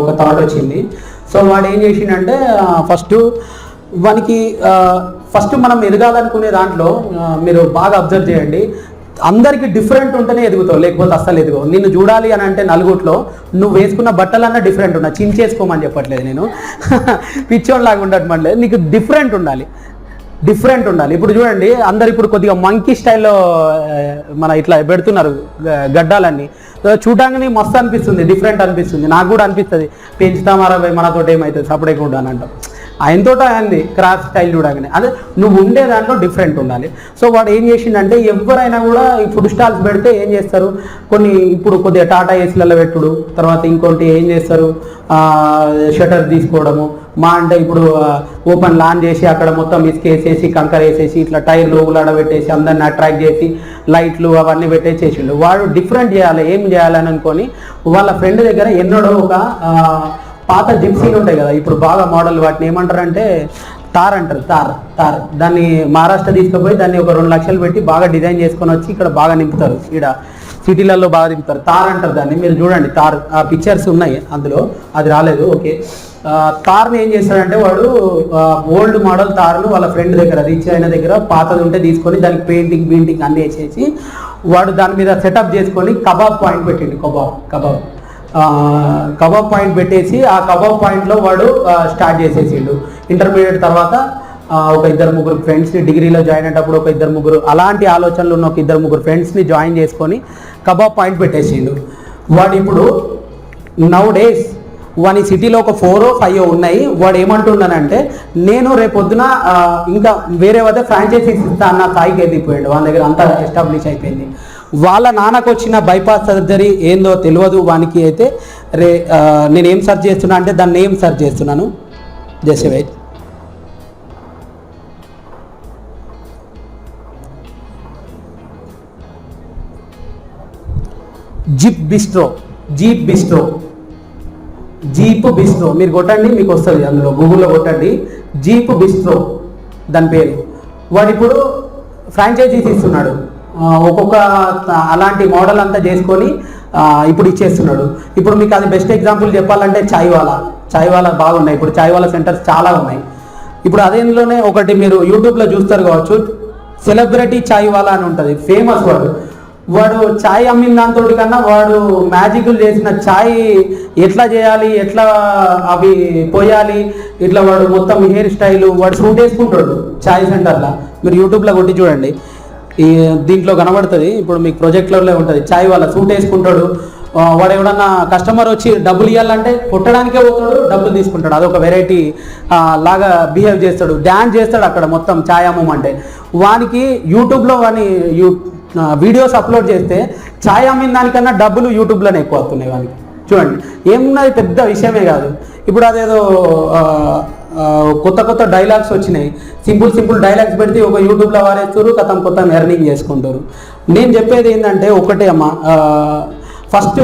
ఒక థాట్ వచ్చింది. సో వాడు ఏం చేసిండంటే, ఫస్ట్ మనం ఎదగాలనుకునే దాంట్లో మీరు బాగా అబ్జర్వ్ చేయండి, అందరికి డిఫరెంట్ ఉంటేనే ఎదుగుతావు, లేకపోతే అస్సలు ఎదుగవు. నిన్ను చూడాలి అని అంటే నలుగుట్లో నువ్వు వేసుకున్న బట్టలన్నా డిఫరెంట్ ఉన్నా, చించేసుకోమని చెప్పట్లేదు నేను, పిచ్చోళ్ళలాగా ఉండట్లేదు. నీకు డిఫరెంట్ ఉండాలి. ఇప్పుడు చూడండి, అందరు ఇప్పుడు కొద్దిగా మంకీ స్టైల్లో మన ఇట్లా పెడుతున్నారు గడ్డాలన్నీ. చూడగానే మస్తు అనిపిస్తుంది, డిఫరెంట్ అనిపిస్తుంది. నాకు కూడా అనిపిస్తుంది, పెంచుతామారా మనతో ఏమవుతుంది సపరేట్గా ఉంటానంటాం. ఆయనతో అయింది క్రాఫ్ట్ స్టైల్ చూడగానే. అదే నువ్వు ఉండే దాంట్లో డిఫరెంట్ ఉండాలి. సో వాడు ఏం చేసిండంటే, ఎవరైనా కూడా ఈ ఫుడ్ స్టాల్స్ పెడితే ఏం చేస్తారు, ఇప్పుడు కొద్దిగా టాటా ఏసీలలో పెట్టుడు, తర్వాత ఇంకోటి ఏం చేస్తారు, షటర్ తీసుకోవడము, అంటే ఇప్పుడు ఓపెన్ లాన్ చేసి అక్కడ మొత్తం ఇసుక వేసేసి కంకర వేసేసి ఇట్లా టైర్లు ఊలాడబెట్టేసి అందరిని అట్రాక్ట్ చేసి లైట్లు అవన్నీ పెట్టేసేసిండు. వాడు డిఫరెంట్ చేయాలి, ఏం చేయాలని అనుకొని వాళ్ళ ఫ్రెండ్ దగ్గర ఎన్నడో ఒక పాత జిప్సీలు ఉంటాయి కదా, ఇప్పుడు బాగా మోడల్, వాటిని ఏమంటారంటే తార్ అంటారు. తార్ దాన్ని మహారాష్ట్ర తీసుకుపోయి దాన్ని ఒక 2 లక్షలు పెట్టి బాగా డిజైన్ చేసుకొని వచ్చి ఇక్కడ బాగా నింపుతారు, ఇక్కడ సిటీలలో బాగా నింపుతారు. తార్ అంటారు దాన్ని. మీరు చూడండి, తార్ ఆ పిక్చర్స్ ఉన్నాయి అందులో, అది రాలేదు. ఓకే, తార్ని ఏం చేస్తాడంటే వాడు ఓల్డ్ మోడల్ తార్ను వాళ్ళ ఫ్రెండ్ దగ్గర రిచ్ అయిన దగ్గర పాతది ఉంటే తీసుకొని దానికి పెయింటింగ్ అన్నీ వేసేసి వాడు దాని మీద సెటప్ చేసుకొని కబాబ్ పాయింట్ పెట్టిండు. కబాబ్ పాయింట్ పెట్టేసి ఆ కబాబ్ పాయింట్లో వాడు స్టార్ట్ చేసేసిండు. ఇంటర్మీడియట్ తర్వాత ఒక 2-3 ఫ్రెండ్స్ని, డిగ్రీలో జాయిన్ అయ్యేటప్పుడు ఒక 2-3 అలాంటి ఆలోచనలు ఉన్న ఒక 2-3 ఫ్రెండ్స్ని జాయిన్ చేసుకొని కబాబ్ పాయింట్ పెట్టేసిండు. వాడు ఇప్పుడు నౌ డేస్ వాని సిటీలో ఒక 4 or 5 ఉన్నాయి. వాడు ఏమంటున్నానంటే నేను రేపొద్దున ఇంకా వేరే వద్ద ఫ్రాంచైజీస్ ఇస్తా అన్న స్థాయికి ఎదిగిపోయాడు. వాని దగ్గర అంతా ఎస్టాబ్లిష్ అయిపోయింది. వాళ్ళ నాన్నకు వచ్చిన బైపాస్ సర్జరీ ఏందో తెలియదు వానికి. అయితే నేనేం సెర్చ్ చేస్తున్నా అంటే దాన్ని నేమ్ సెర్చ్ చేస్తున్నాను. Just wait. జీప్ బిస్ట్రో మీరు కొట్టండి, మీకు వస్తుంది. అందులో గూగుల్లో కొట్టండి జీప్ బిస్ట్రో దాని పేరు. వాడు ఇప్పుడు ఫ్రాంచైజీస్ ఇస్తున్నాడు. ఒక్కొక్క అలాంటి మోడల్ అంతా చేసుకొని ఇప్పుడు ఇచ్చేస్తున్నాడు. ఇప్పుడు మీకు అది బెస్ట్ ఎగ్జాంపుల్ చెప్పాలంటే చాయ్ వాలా బాగున్నాయి. ఇప్పుడు చాయ్ వాలా సెంటర్స్ చాలా ఉన్నాయి. ఇప్పుడు అదేందులోనే ఒకటి మీరు యూట్యూబ్లో చూస్తారు కావచ్చు, సెలబ్రిటీ చాయ్ వాలా అని ఉంటుంది, ఫేమస్. వాడు ఛాయ్ అమ్మిన దాంతో కన్నా వాడు మ్యాజిక్లు చేసిన ఛాయ్ ఎట్లా చేయాలి, ఎట్లా అవి పోయాలి, ఇట్లా వాడు మొత్తం హెయిర్ స్టైలు వాడు సూట్ వేసుకుంటాడు ఛాయ్ సెంటర్లో. మీరు యూట్యూబ్లో కొట్టి చూడండి, ఈ దీంట్లో కనబడుతుంది. ఇప్పుడు మీకు ప్రొజెక్టర్లో ఉంటుంది. ఛాయ్ వాళ్ళ సూట్ వేసుకుంటాడు. వాడు ఎవడన్నా కస్టమర్ వచ్చి డబ్బులు ఇవ్వాలంటే కొట్టడానికే పోతాడు, డబ్బులు తీసుకుంటాడు. అదొక వెరైటీ లాగా బిహేవ్ చేస్తాడు, డ్యాన్స్ చేస్తాడు అక్కడ మొత్తం ఛాయ్ అమ్మమంటే. వానికి యూట్యూబ్లో వీడియోస్ అప్లోడ్ చేస్తే ఛాయ్ అమ్మిన దానికన్నా డబ్బులు యూట్యూబ్లోనే ఎక్కువ అవుతున్నాయి వానికి. చూడండి, ఏమున్నది పెద్ద విషయమే కాదు. ఇప్పుడు అదేదో కొత్త డైలాగ్స్ వచ్చినాయి. సింపుల్ డైలాగ్స్ పెడితే ఒక యూట్యూబ్లో వారేస్తారు, కొత్త ఎర్నింగ్ చేసుకుంటారు. నేను చెప్పేది ఏంటంటే ఒకటే అమ్మా, ఫస్ట్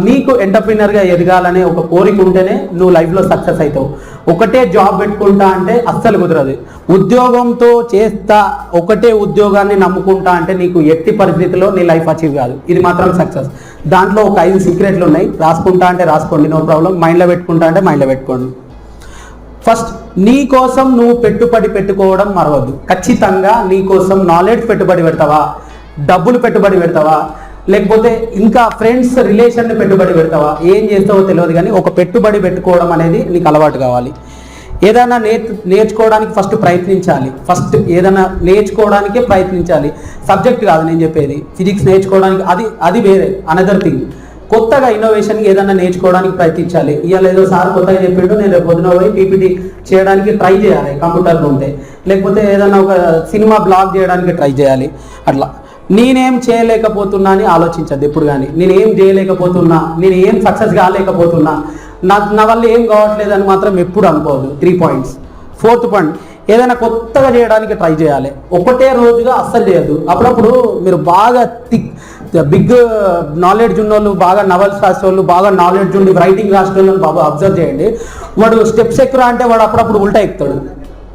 నీకు ఎంటర్ప్రీనర్గా ఎదగాలనే ఒక కోరిక ఉంటేనే నువ్వు లైఫ్లో సక్సెస్ అవుతావు. ఒకటే జాబ్ పెట్టుకుంటా అంటే అస్సలు కుదరదు. ఉద్యోగంతో చేస్తా, ఒకటే ఉద్యోగాన్ని నమ్ముకుంటా అంటే నీకు ఎట్టి పరిస్థితిలో నీ లైఫ్ అచీవ్ కాదు. ఇది మాత్రం సక్సెస్. దాంట్లో ఒక 5 సీక్రెట్లు ఉన్నాయి. రాసుకుంటా అంటే రాసుకోండి, నో ప్రాబ్లం. మైండ్లో పెట్టుకుంటా అంటే మైండ్లో పెట్టుకోండి. ఫస్ట్, నీ కోసం నువ్వు పెట్టుబడి పెట్టుకోవడం మరవద్దు. ఖచ్చితంగా నీ కోసం నాలెడ్జ్ పెట్టుబడి పెడతావా, డబ్బులు పెట్టుబడి పెడతావా, లేకపోతే ఇంకా ఫ్రెండ్స్ రిలేషన్ని పెట్టుబడి పెడతావా, ఏం చేస్తావో తెలియదు, కానీ ఒక పెట్టుబడి పెట్టుకోవడం అనేది నీకు అలవాటు కావాలి. ఏదైనా నేర్చుకోవడానికి ఫస్ట్ ప్రయత్నించాలి. ఏదైనా నేర్చుకోవడానికే ప్రయత్నించాలి. సబ్జెక్ట్ కాదు నేను చెప్పేది. ఫిజిక్స్ నేర్చుకోవడానికి అది వేరే, అనదర్ థింగ్. కొత్తగా ఇన్నోవేషన్కి ఏదైనా నేర్చుకోవడానికి ప్రయత్నించాలి. ఇవాళ ఏదో సార్ కొత్తగా చెప్పిండు, నేను రేపు పొద్దున పోయి పీపీటీ చేయడానికి ట్రై చేయాలి కంప్యూటర్లో ఉంటే, లేకపోతే ఏదైనా ఒక సినిమా బ్లాగ్ చేయడానికి ట్రై చేయాలి. అట్లా నేనేం చేయలేకపోతున్నా అని ఆలోచించద్దు ఎప్పుడు కానీ. నేనేం చేయలేకపోతున్నా, నేను ఏం సక్సెస్ కాలేకపోతున్నా, నా వల్ల ఏం కావట్లేదు అని మాత్రం ఎప్పుడు అనుకోవద్దు. 3 పాయింట్స్. 4th పాయింట్, ఏదైనా కొత్తగా చేయడానికి ట్రై చేయాలి. ఒకటే రోజుగా అస్సలు చేయద్దు. అప్పుడప్పుడు మీరు బాగా బిగ్ నాలెడ్జ్ ఉన్న వాళ్ళు, బాగా నవల్స్ రాసే వాళ్ళు, బాగా నాలెడ్జ్ ఉండి రైటింగ్ రాసిన వాళ్ళని బాగా అబ్జర్వ్ చేయండి. వాడు స్టెప్స్ ఎక్కురా అంటే వాడు అప్పుడప్పుడు ఉల్టా ఎక్కుతాడు.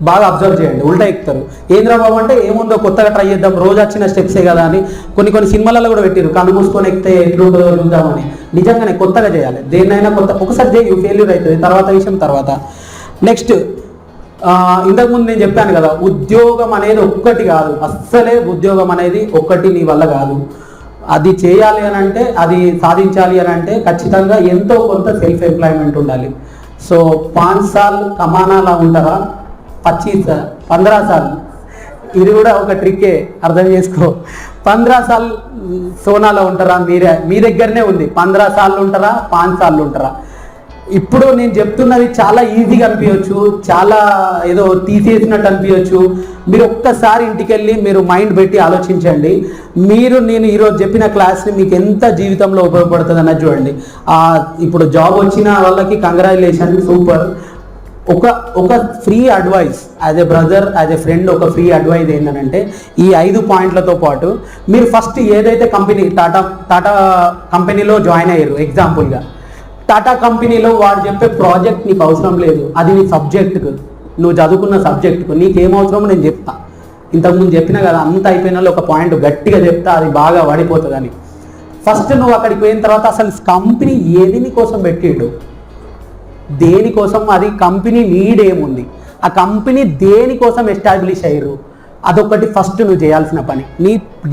బాగా అబ్జర్వ్ చేయండి, ఉల్టా ఎక్కుతారు. ఏంద్రా బాబు అంటే ఏముందో కొత్తగా ట్రై చేద్దాం, రోజు వచ్చిన స్టెప్సే కదా అని కొన్ని సినిమాలలో కూడా పెట్టారు, కన్ను మూసుకొని ఎక్కితే ఎట్లుంటుందో చూద్దామని. నిజంగానే కొత్తగా చేయాలి. దేన్నైనా ఒకసారి చేయి, ఫెయిల్యూర్ అవుతుంది, తర్వాత విషయం తర్వాత. నెక్స్ట్, ఇంతకుముందు నేను చెప్పాను కదా, ఉద్యోగం అనేది ఒక్కటి కాదు, అస్సలే ఉద్యోగం అనేది ఒక్కటి నీ వల్ల కాదు. అది చేయాలి అని అంటే, అది సాధించాలి అని అంటే ఖచ్చితంగా ఎంతో కొంత సెల్ఫ్ ఎంప్లాయ్మెంట్ ఉండాలి. సో 5 సార్లు కమానాలా ఉంటారా, 15 సార్లు, ఇది కూడా ఒక ట్రిక్కే, అర్థం చేసుకో. 15 సార్లు సోనాలో ఉంటారా, మీ దగ్గరనే ఉంది. 15 సార్లు ఉంటారా, 5 సార్లు ఉంటారా. ఇప్పుడు నేను చెప్తున్నది చాలా ఈజీగా అనిపించవచ్చు, చాలా ఏదో తీసేసినట్టు అనిపించవచ్చు. మీరు ఒక్కసారి ఇంటికి వెళ్ళి మీరు మైండ్ పెట్టి ఆలోచించండి. నేను ఈరోజు చెప్పిన క్లాస్ని మీకు ఎంత జీవితంలో ఉపయోగపడుతుంది అన్నది చూడండి. ఇప్పుడు జాబ్ వచ్చిన వాళ్ళకి కంగ్రాచులేషన్, సూపర్. ఒక free advice as a brother, as a friend, ఒక ఫ్రీ అడ్వైస్ ఏంటంటే, ఈ 5 పాయింట్లతో పాటు మీరు ఫస్ట్ ఏదైతే కంపెనీ టాటా కంపెనీలో జాయిన్ అయ్యారు, ఎగ్జాంపుల్గా టాటా కంపెనీలో వాడు చెప్పే ప్రాజెక్ట్ నీకు అవసరం లేదు. అది నీ సబ్జెక్టుకు, నువ్వు చదువుకున్న సబ్జెక్టుకు నీకేం అవసరమో నేను చెప్తా. ఇంతకుముందు చెప్పినా కదా, అంత అయిపోయిన ఒక పాయింట్ గట్టిగా చెప్తా, అది బాగా వాడిపోతుందని. ఫస్ట్ నువ్వు అక్కడికి పోయిన తర్వాత అసలు కంపెనీ ఏది నీ కోసం పెట్టిండు, దేనికోసం, అది కంపెనీ నీడ్ ఏముంది, ఆ కంపెనీ దేనికోసం ఎస్టాబ్లిష్ అయ్యారు, అదొకటి ఫస్ట్ నువ్వు చేయాల్సిన పని.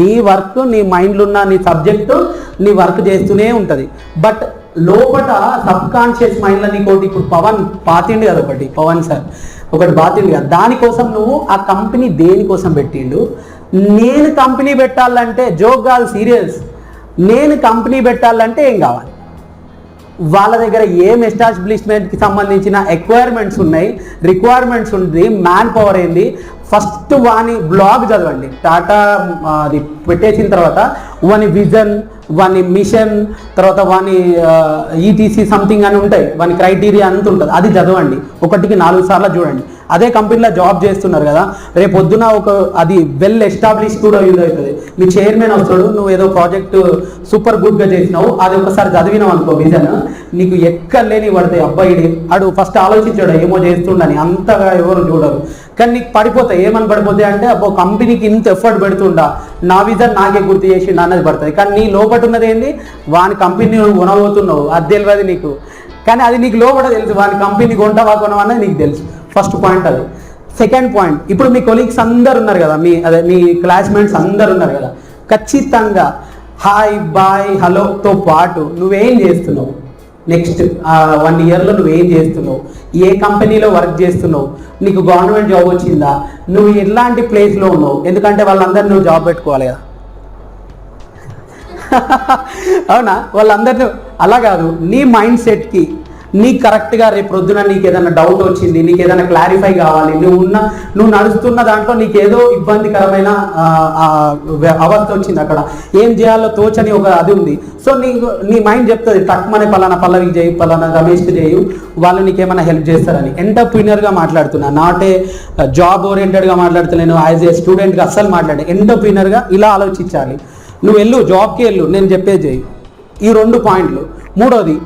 నీ వర్క్, నీ మైండ్లో ఉన్న నీ సబ్జెక్టు నీ వర్క్ చేస్తూనే ఉంటుంది. బట్ లోపల సబ్ కాన్షియస్ మైండ్లో నీకోటి, ఇప్పుడు పవన్ పాతిండు కదా ఒకటి, పవన్ సార్ ఒకటి బాతిండు కదా, దానికోసం నువ్వు ఆ కంపెనీ దేనికోసం పెట్టిండు. నేను కంపెనీ పెట్టాలంటే జోక్ కాదు, సీరియస్. నేను కంపెనీ పెట్టాలంటే ఏం కావాలి, వాళ్ళ దగ్గర ఏం ఎస్టాబ్లిష్మెంట్కి సంబంధించిన ఎక్వైర్మెంట్స్ ఉన్నాయి, రిక్వైర్మెంట్స్ ఉంది, మ్యాన్ పవర్ ఏంది, ఫస్ట్ వాని బ్లాగ్ చదవండి. టాటా అది పెట్టేసిన తర్వాత వాని విజన్, వాని మిషన్, తర్వాత వాని ఈటీసీ సంథింగ్ అని ఉంటాయి, వాని క్రైటీరియా అంత ఉంటుంది, అది చదవండి. 1కి 4 సార్లు చూడండి. అదే కంపెనీలో జాబ్ చేస్తున్నారు కదా, రేపు పొద్దున అది వెల్ ఎస్టాబ్లిష్ కూడా యూజ్ అవుతుంది. మీ చైర్మన్ వస్తాడు, నువ్వు ఏదో ప్రాజెక్టు సూపర్ గుడ్గా చేసినావు, అది ఒకసారి చదివినావు అనుకో విజన్, నీకు ఎక్కలేని పడతాయి. అబ్బాయి అడు ఫస్ట్ ఆలోచించాడు ఏమో చేస్తుండని, అంతగా ఎవరు చూడరు. కానీ నీకు పడిపోతాయి. ఏమని పడిపోతాయి అంటే, అబ్బో కంపెనీకి ఇంత ఎఫర్ట్ పెడుతుండా, నా విజన్ నాకే గుర్తు చేసి అన్నది పడుతుంది. కానీ నీ లోపల ఉన్నది ఏంది, వాని కంపెనీ కొనబోతున్నావు, అది తెలియదు నీకు. కానీ అది నీకు లోపల తెలుసు, వాని కంపెనీ కొంటావా కొనవన్నది నీకు తెలుసు. ఫస్ట్ పాయింట్ అది. సెకండ్ పాయింట్, ఇప్పుడు మీ కొలీగ్స్ అందరు ఉన్నారు కదా, మీ క్లాస్మేట్స్ అందరు ఉన్నారు కదా, ఖచ్చితంగా హాయ్ బాయ్ హలోతో పాటు నువ్వేం చేస్తున్నావు, నెక్స్ట్ 1 ఇయర్లో నువ్వేం చేస్తున్నావు, ఏ కంపెనీలో వర్క్ చేస్తున్నావు, నీకు గవర్నమెంట్ జాబ్ వచ్చిందా, నువ్వు ఎలాంటి ప్లేస్లో ఉన్నావు, ఎందుకంటే వాళ్ళందరూ నువ్వు జాబ్ పెట్టుకోవాలి కదా. అవునా, వాళ్ళందరినీ అలా కాదు, నీ మైండ్ సెట్కి నీకు కరెక్ట్గా రేపు ప్రొద్దున నీకు ఏదైనా డౌట్ వచ్చింది, నీకు ఏదైనా క్లారిఫై కావాలి, నువ్వు నడుస్తున్న దాంట్లో నీకు ఏదో ఇబ్బందికరమైన అవస్థ వచ్చింది, అక్కడ ఏం చేయాలో తోచని ఒక అది ఉంది. సో నీ మైండ్ చెప్తుంది తక్కువనే పలానా పల్లవికి చేయి, పలానా రమేష్కి చేయు, వాళ్ళు నీకు ఏమైనా హెల్ప్ చేస్తారని. ఎంటర్ప్రీనర్గా మాట్లాడుతున్నా, నాట్ ఏ జాబ్ ఓరియంటెడ్గా మాట్లాడుతున్నాను, యాజ్ ఏ స్టూడెంట్గా అస్సలు మాట్లాడే. ఎంటర్ప్రీనర్గా ఇలా ఆలోచించాలి. నువ్వు వెళ్ళు, జాబ్కి వెళ్ళు, నేను చెప్పేది చేయి. ఈ 2 పాయింట్లు. మూడోది,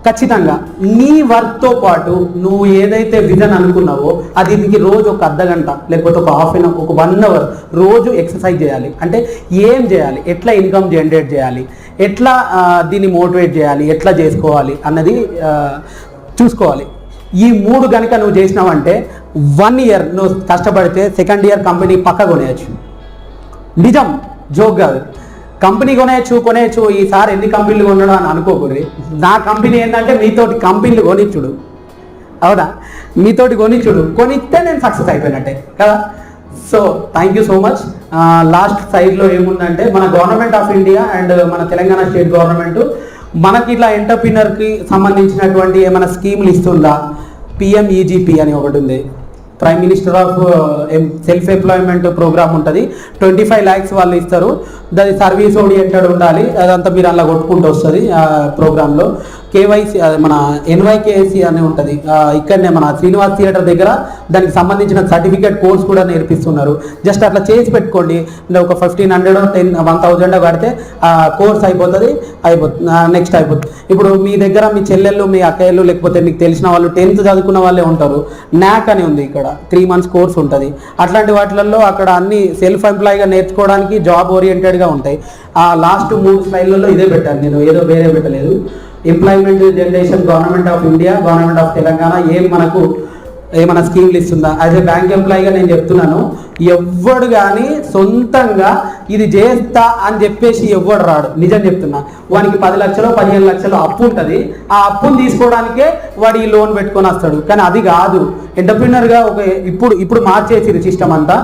ఖచ్చితంగా నీ వర్క్తో పాటు నువ్వు ఏదైతే విజన్ అనుకున్నావో అది దీనికి రోజు ఒక అర్ధగంట లేకపోతే ఒక హాఫ్ అన్ అవర్, ఒక 1 అవర్ రోజు ఎక్సర్సైజ్ చేయాలి. అంటే ఏం చేయాలి, ఎట్లా ఇన్కమ్ జనరేట్ చేయాలి, ఎట్లా దీన్ని మోటివేట్ చేయాలి, ఎట్లా చేసుకోవాలి అన్నది చూసుకోవాలి. ఈ 3 కనుక నువ్వు చేసినావంటే 1 ఇయర్ నువ్వు కష్టపడితే సెకండ్ ఇయర్ కంపెనీ పక్క కొనేయచ్చు. నిజం, జోక్ కాదు. కంపెనీ కొనేయచ్చు. ఈసారి ఎన్ని కంపెనీలు కొనడం అని అనుకోకూడదు. నా కంపెనీ ఏంటంటే మీతోటి కంపెనీలు కొనిచ్చుడు. అవునా, మీతోటి కొనిస్తే నేను సక్సెస్ అయిపోయినట్టే కదా. So thank you so much. Last సైడ్లో ఏముందంటే, మన గవర్నమెంట్ ఆఫ్ ఇండియా అండ్ మన తెలంగాణ స్టేట్ గవర్నమెంట్ మనకి ఇట్లా ఎంటర్ప్రీనర్కి సంబంధించినటువంటి ఏమైనా స్కీములు ఇస్తుందా. PMEGP అని ఒకటి ఉంది, prime minister of self employment programme ఉంటుంది. 25 lakhs వాళ్ళు ఇస్తారు. దాని సర్వీస్ ఓరియంటెడ్ ఉండాలి, అదంతా మీరు అలా కొట్టుకుంటూ వస్తుంది. ప్రోగ్రాంలో KYC, మన NYKC అని ఉంటుంది, ఇక్కడనే మన శ్రీనివాస్ థియేటర్ దగ్గర దానికి సంబంధించిన సర్టిఫికేట్ కోర్స్ కూడా నేర్పిస్తున్నారు. జస్ట్ అట్లా చేసి పెట్టుకోండి, ఒక 1500 10,000 కడితే కోర్స్ అయిపోతుంది. నెక్స్ట్ అయిపోతుంది. ఇప్పుడు మీ దగ్గర మీ చెల్లెళ్ళు, మీ అక్కయ్యలు, లేకపోతే మీకు తెలిసిన వాళ్ళు 10th చదువుకున్న వాళ్ళే ఉంటారు. NAC అని ఉంది, ఇక్కడ 3 months కోర్స్ ఉంటుంది. అట్లాంటి వాటిల్లో అక్కడ అన్ని సెల్ఫ్ ఎంప్లాయ్గా నేర్చుకోవడానికి జాబ్ ఓరియంటెడ్గా ఉంటాయి. ఆ లాస్ట్ 3 స్లైడ్లలో ఇదే పెట్టాను నేను, ఏదో వేరే పెట్టలేదు. Employment generation, government of India, government of Telangana మనకు ఏమైనా స్కీమ్లు ఇస్తుందా. యాజ్ ఏ బ్యాంక్ ఎంప్లాయీగా నేను చెప్తున్నాను, ఎవ్వడు కానీ సొంతంగా ఇది చేస్తా అని చెప్పేసి ఎవ్వడు రాడు. నిజం చెప్తున్నా, వానికి 10 లక్షలు 15 లక్షలు అప్పు ఉంటుంది. ఆ అప్పును తీసుకోవడానికే వాడు ఈ లోన్ పెట్టుకొని వస్తాడు. కానీ అది కాదు. ఎంటర్ప్రీనర్గా ఇప్పుడు మార్చేసి సిస్టమ్ అంతా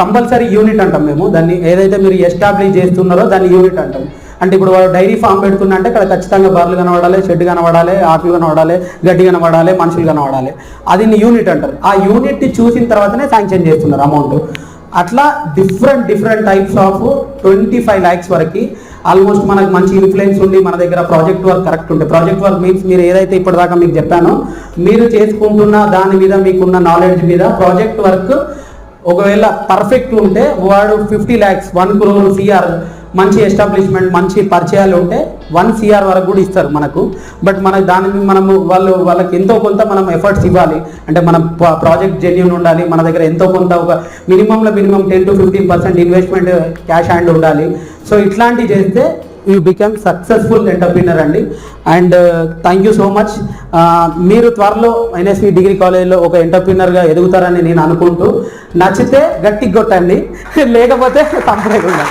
కంపల్సరీ యూనిట్ అంటాం మేము దాన్ని. ఏదైతే మీరు ఎస్టాబ్లిష్ చేస్తున్నారో దాన్ని యూనిట్ అంటాం. అంటే ఇప్పుడు వాడు డైరీ ఫామ్ పెడుతున్నా అంటే అక్కడ ఖచ్చితంగా బర్రెలు కనబడాలి, షెడ్ కనబడాలి, ఆకులు కనబడాలి, గడ్డి కనబడాలి, మనుషులు కనబడాలి. అది యూనిట్ అంటారు. ఆ యూనిట్ని చూసిన తర్వాతనే శాంక్షన్ చేస్తున్నారు అమౌంట్. అట్లా డిఫరెంట్ టైప్స్ ఆఫ్ 25 lakhs వరకు ఆల్మోస్ట్ మనకు మంచి ఇన్ఫ్లుయెన్స్ ఉండి మన దగ్గర ప్రాజెక్ట్ వర్క్ కరెక్ట్ ఉంటే, ప్రాజెక్ట్ వర్క్ మీన్స్ మీరు ఏదైతే ఇప్పటిదాకా మీకు చెప్పానో మీరు చేసుకుంటున్న దాని మీద మీకున్న నాలెడ్జ్ మీద ప్రాజెక్ట్ వర్క్ ఒకవేళ పర్ఫెక్ట్ ఉంటే వాడు 50 lakhs 1 crore CR మంచి ఎస్టాబ్లిష్మెంట్, మంచి పరిచయాలు ఉంటే 1 CR వరకు కూడా ఇస్తారు మనకు. బట్ మన దానికి మనము వాళ్ళకి ఎంతో కొంత మనం ఎఫర్ట్స్ ఇవ్వాలి. అంటే మన ప్రాజెక్ట్ జెన్యూన్ ఉండాలి, మన దగ్గర ఎంతో కొంత ఒక minimum 10 to 15% investment cash hand ఉండాలి. సో ఇట్లాంటివి చేస్తే యూ బికమ్ సక్సెస్ఫుల్ ఎంటర్ప్రీనర్ అండి. And thank you so much. మీరు త్వరలో ఎన్ఎస్వి డిగ్రీ కాలేజ్లో ఒక ఎంటర్ప్రీనర్గా ఎదుగుతారని నేను అనుకుంటూ, నచ్చితే గట్టిగా కొట్టండి, లేకపోతే తప్పకుండా.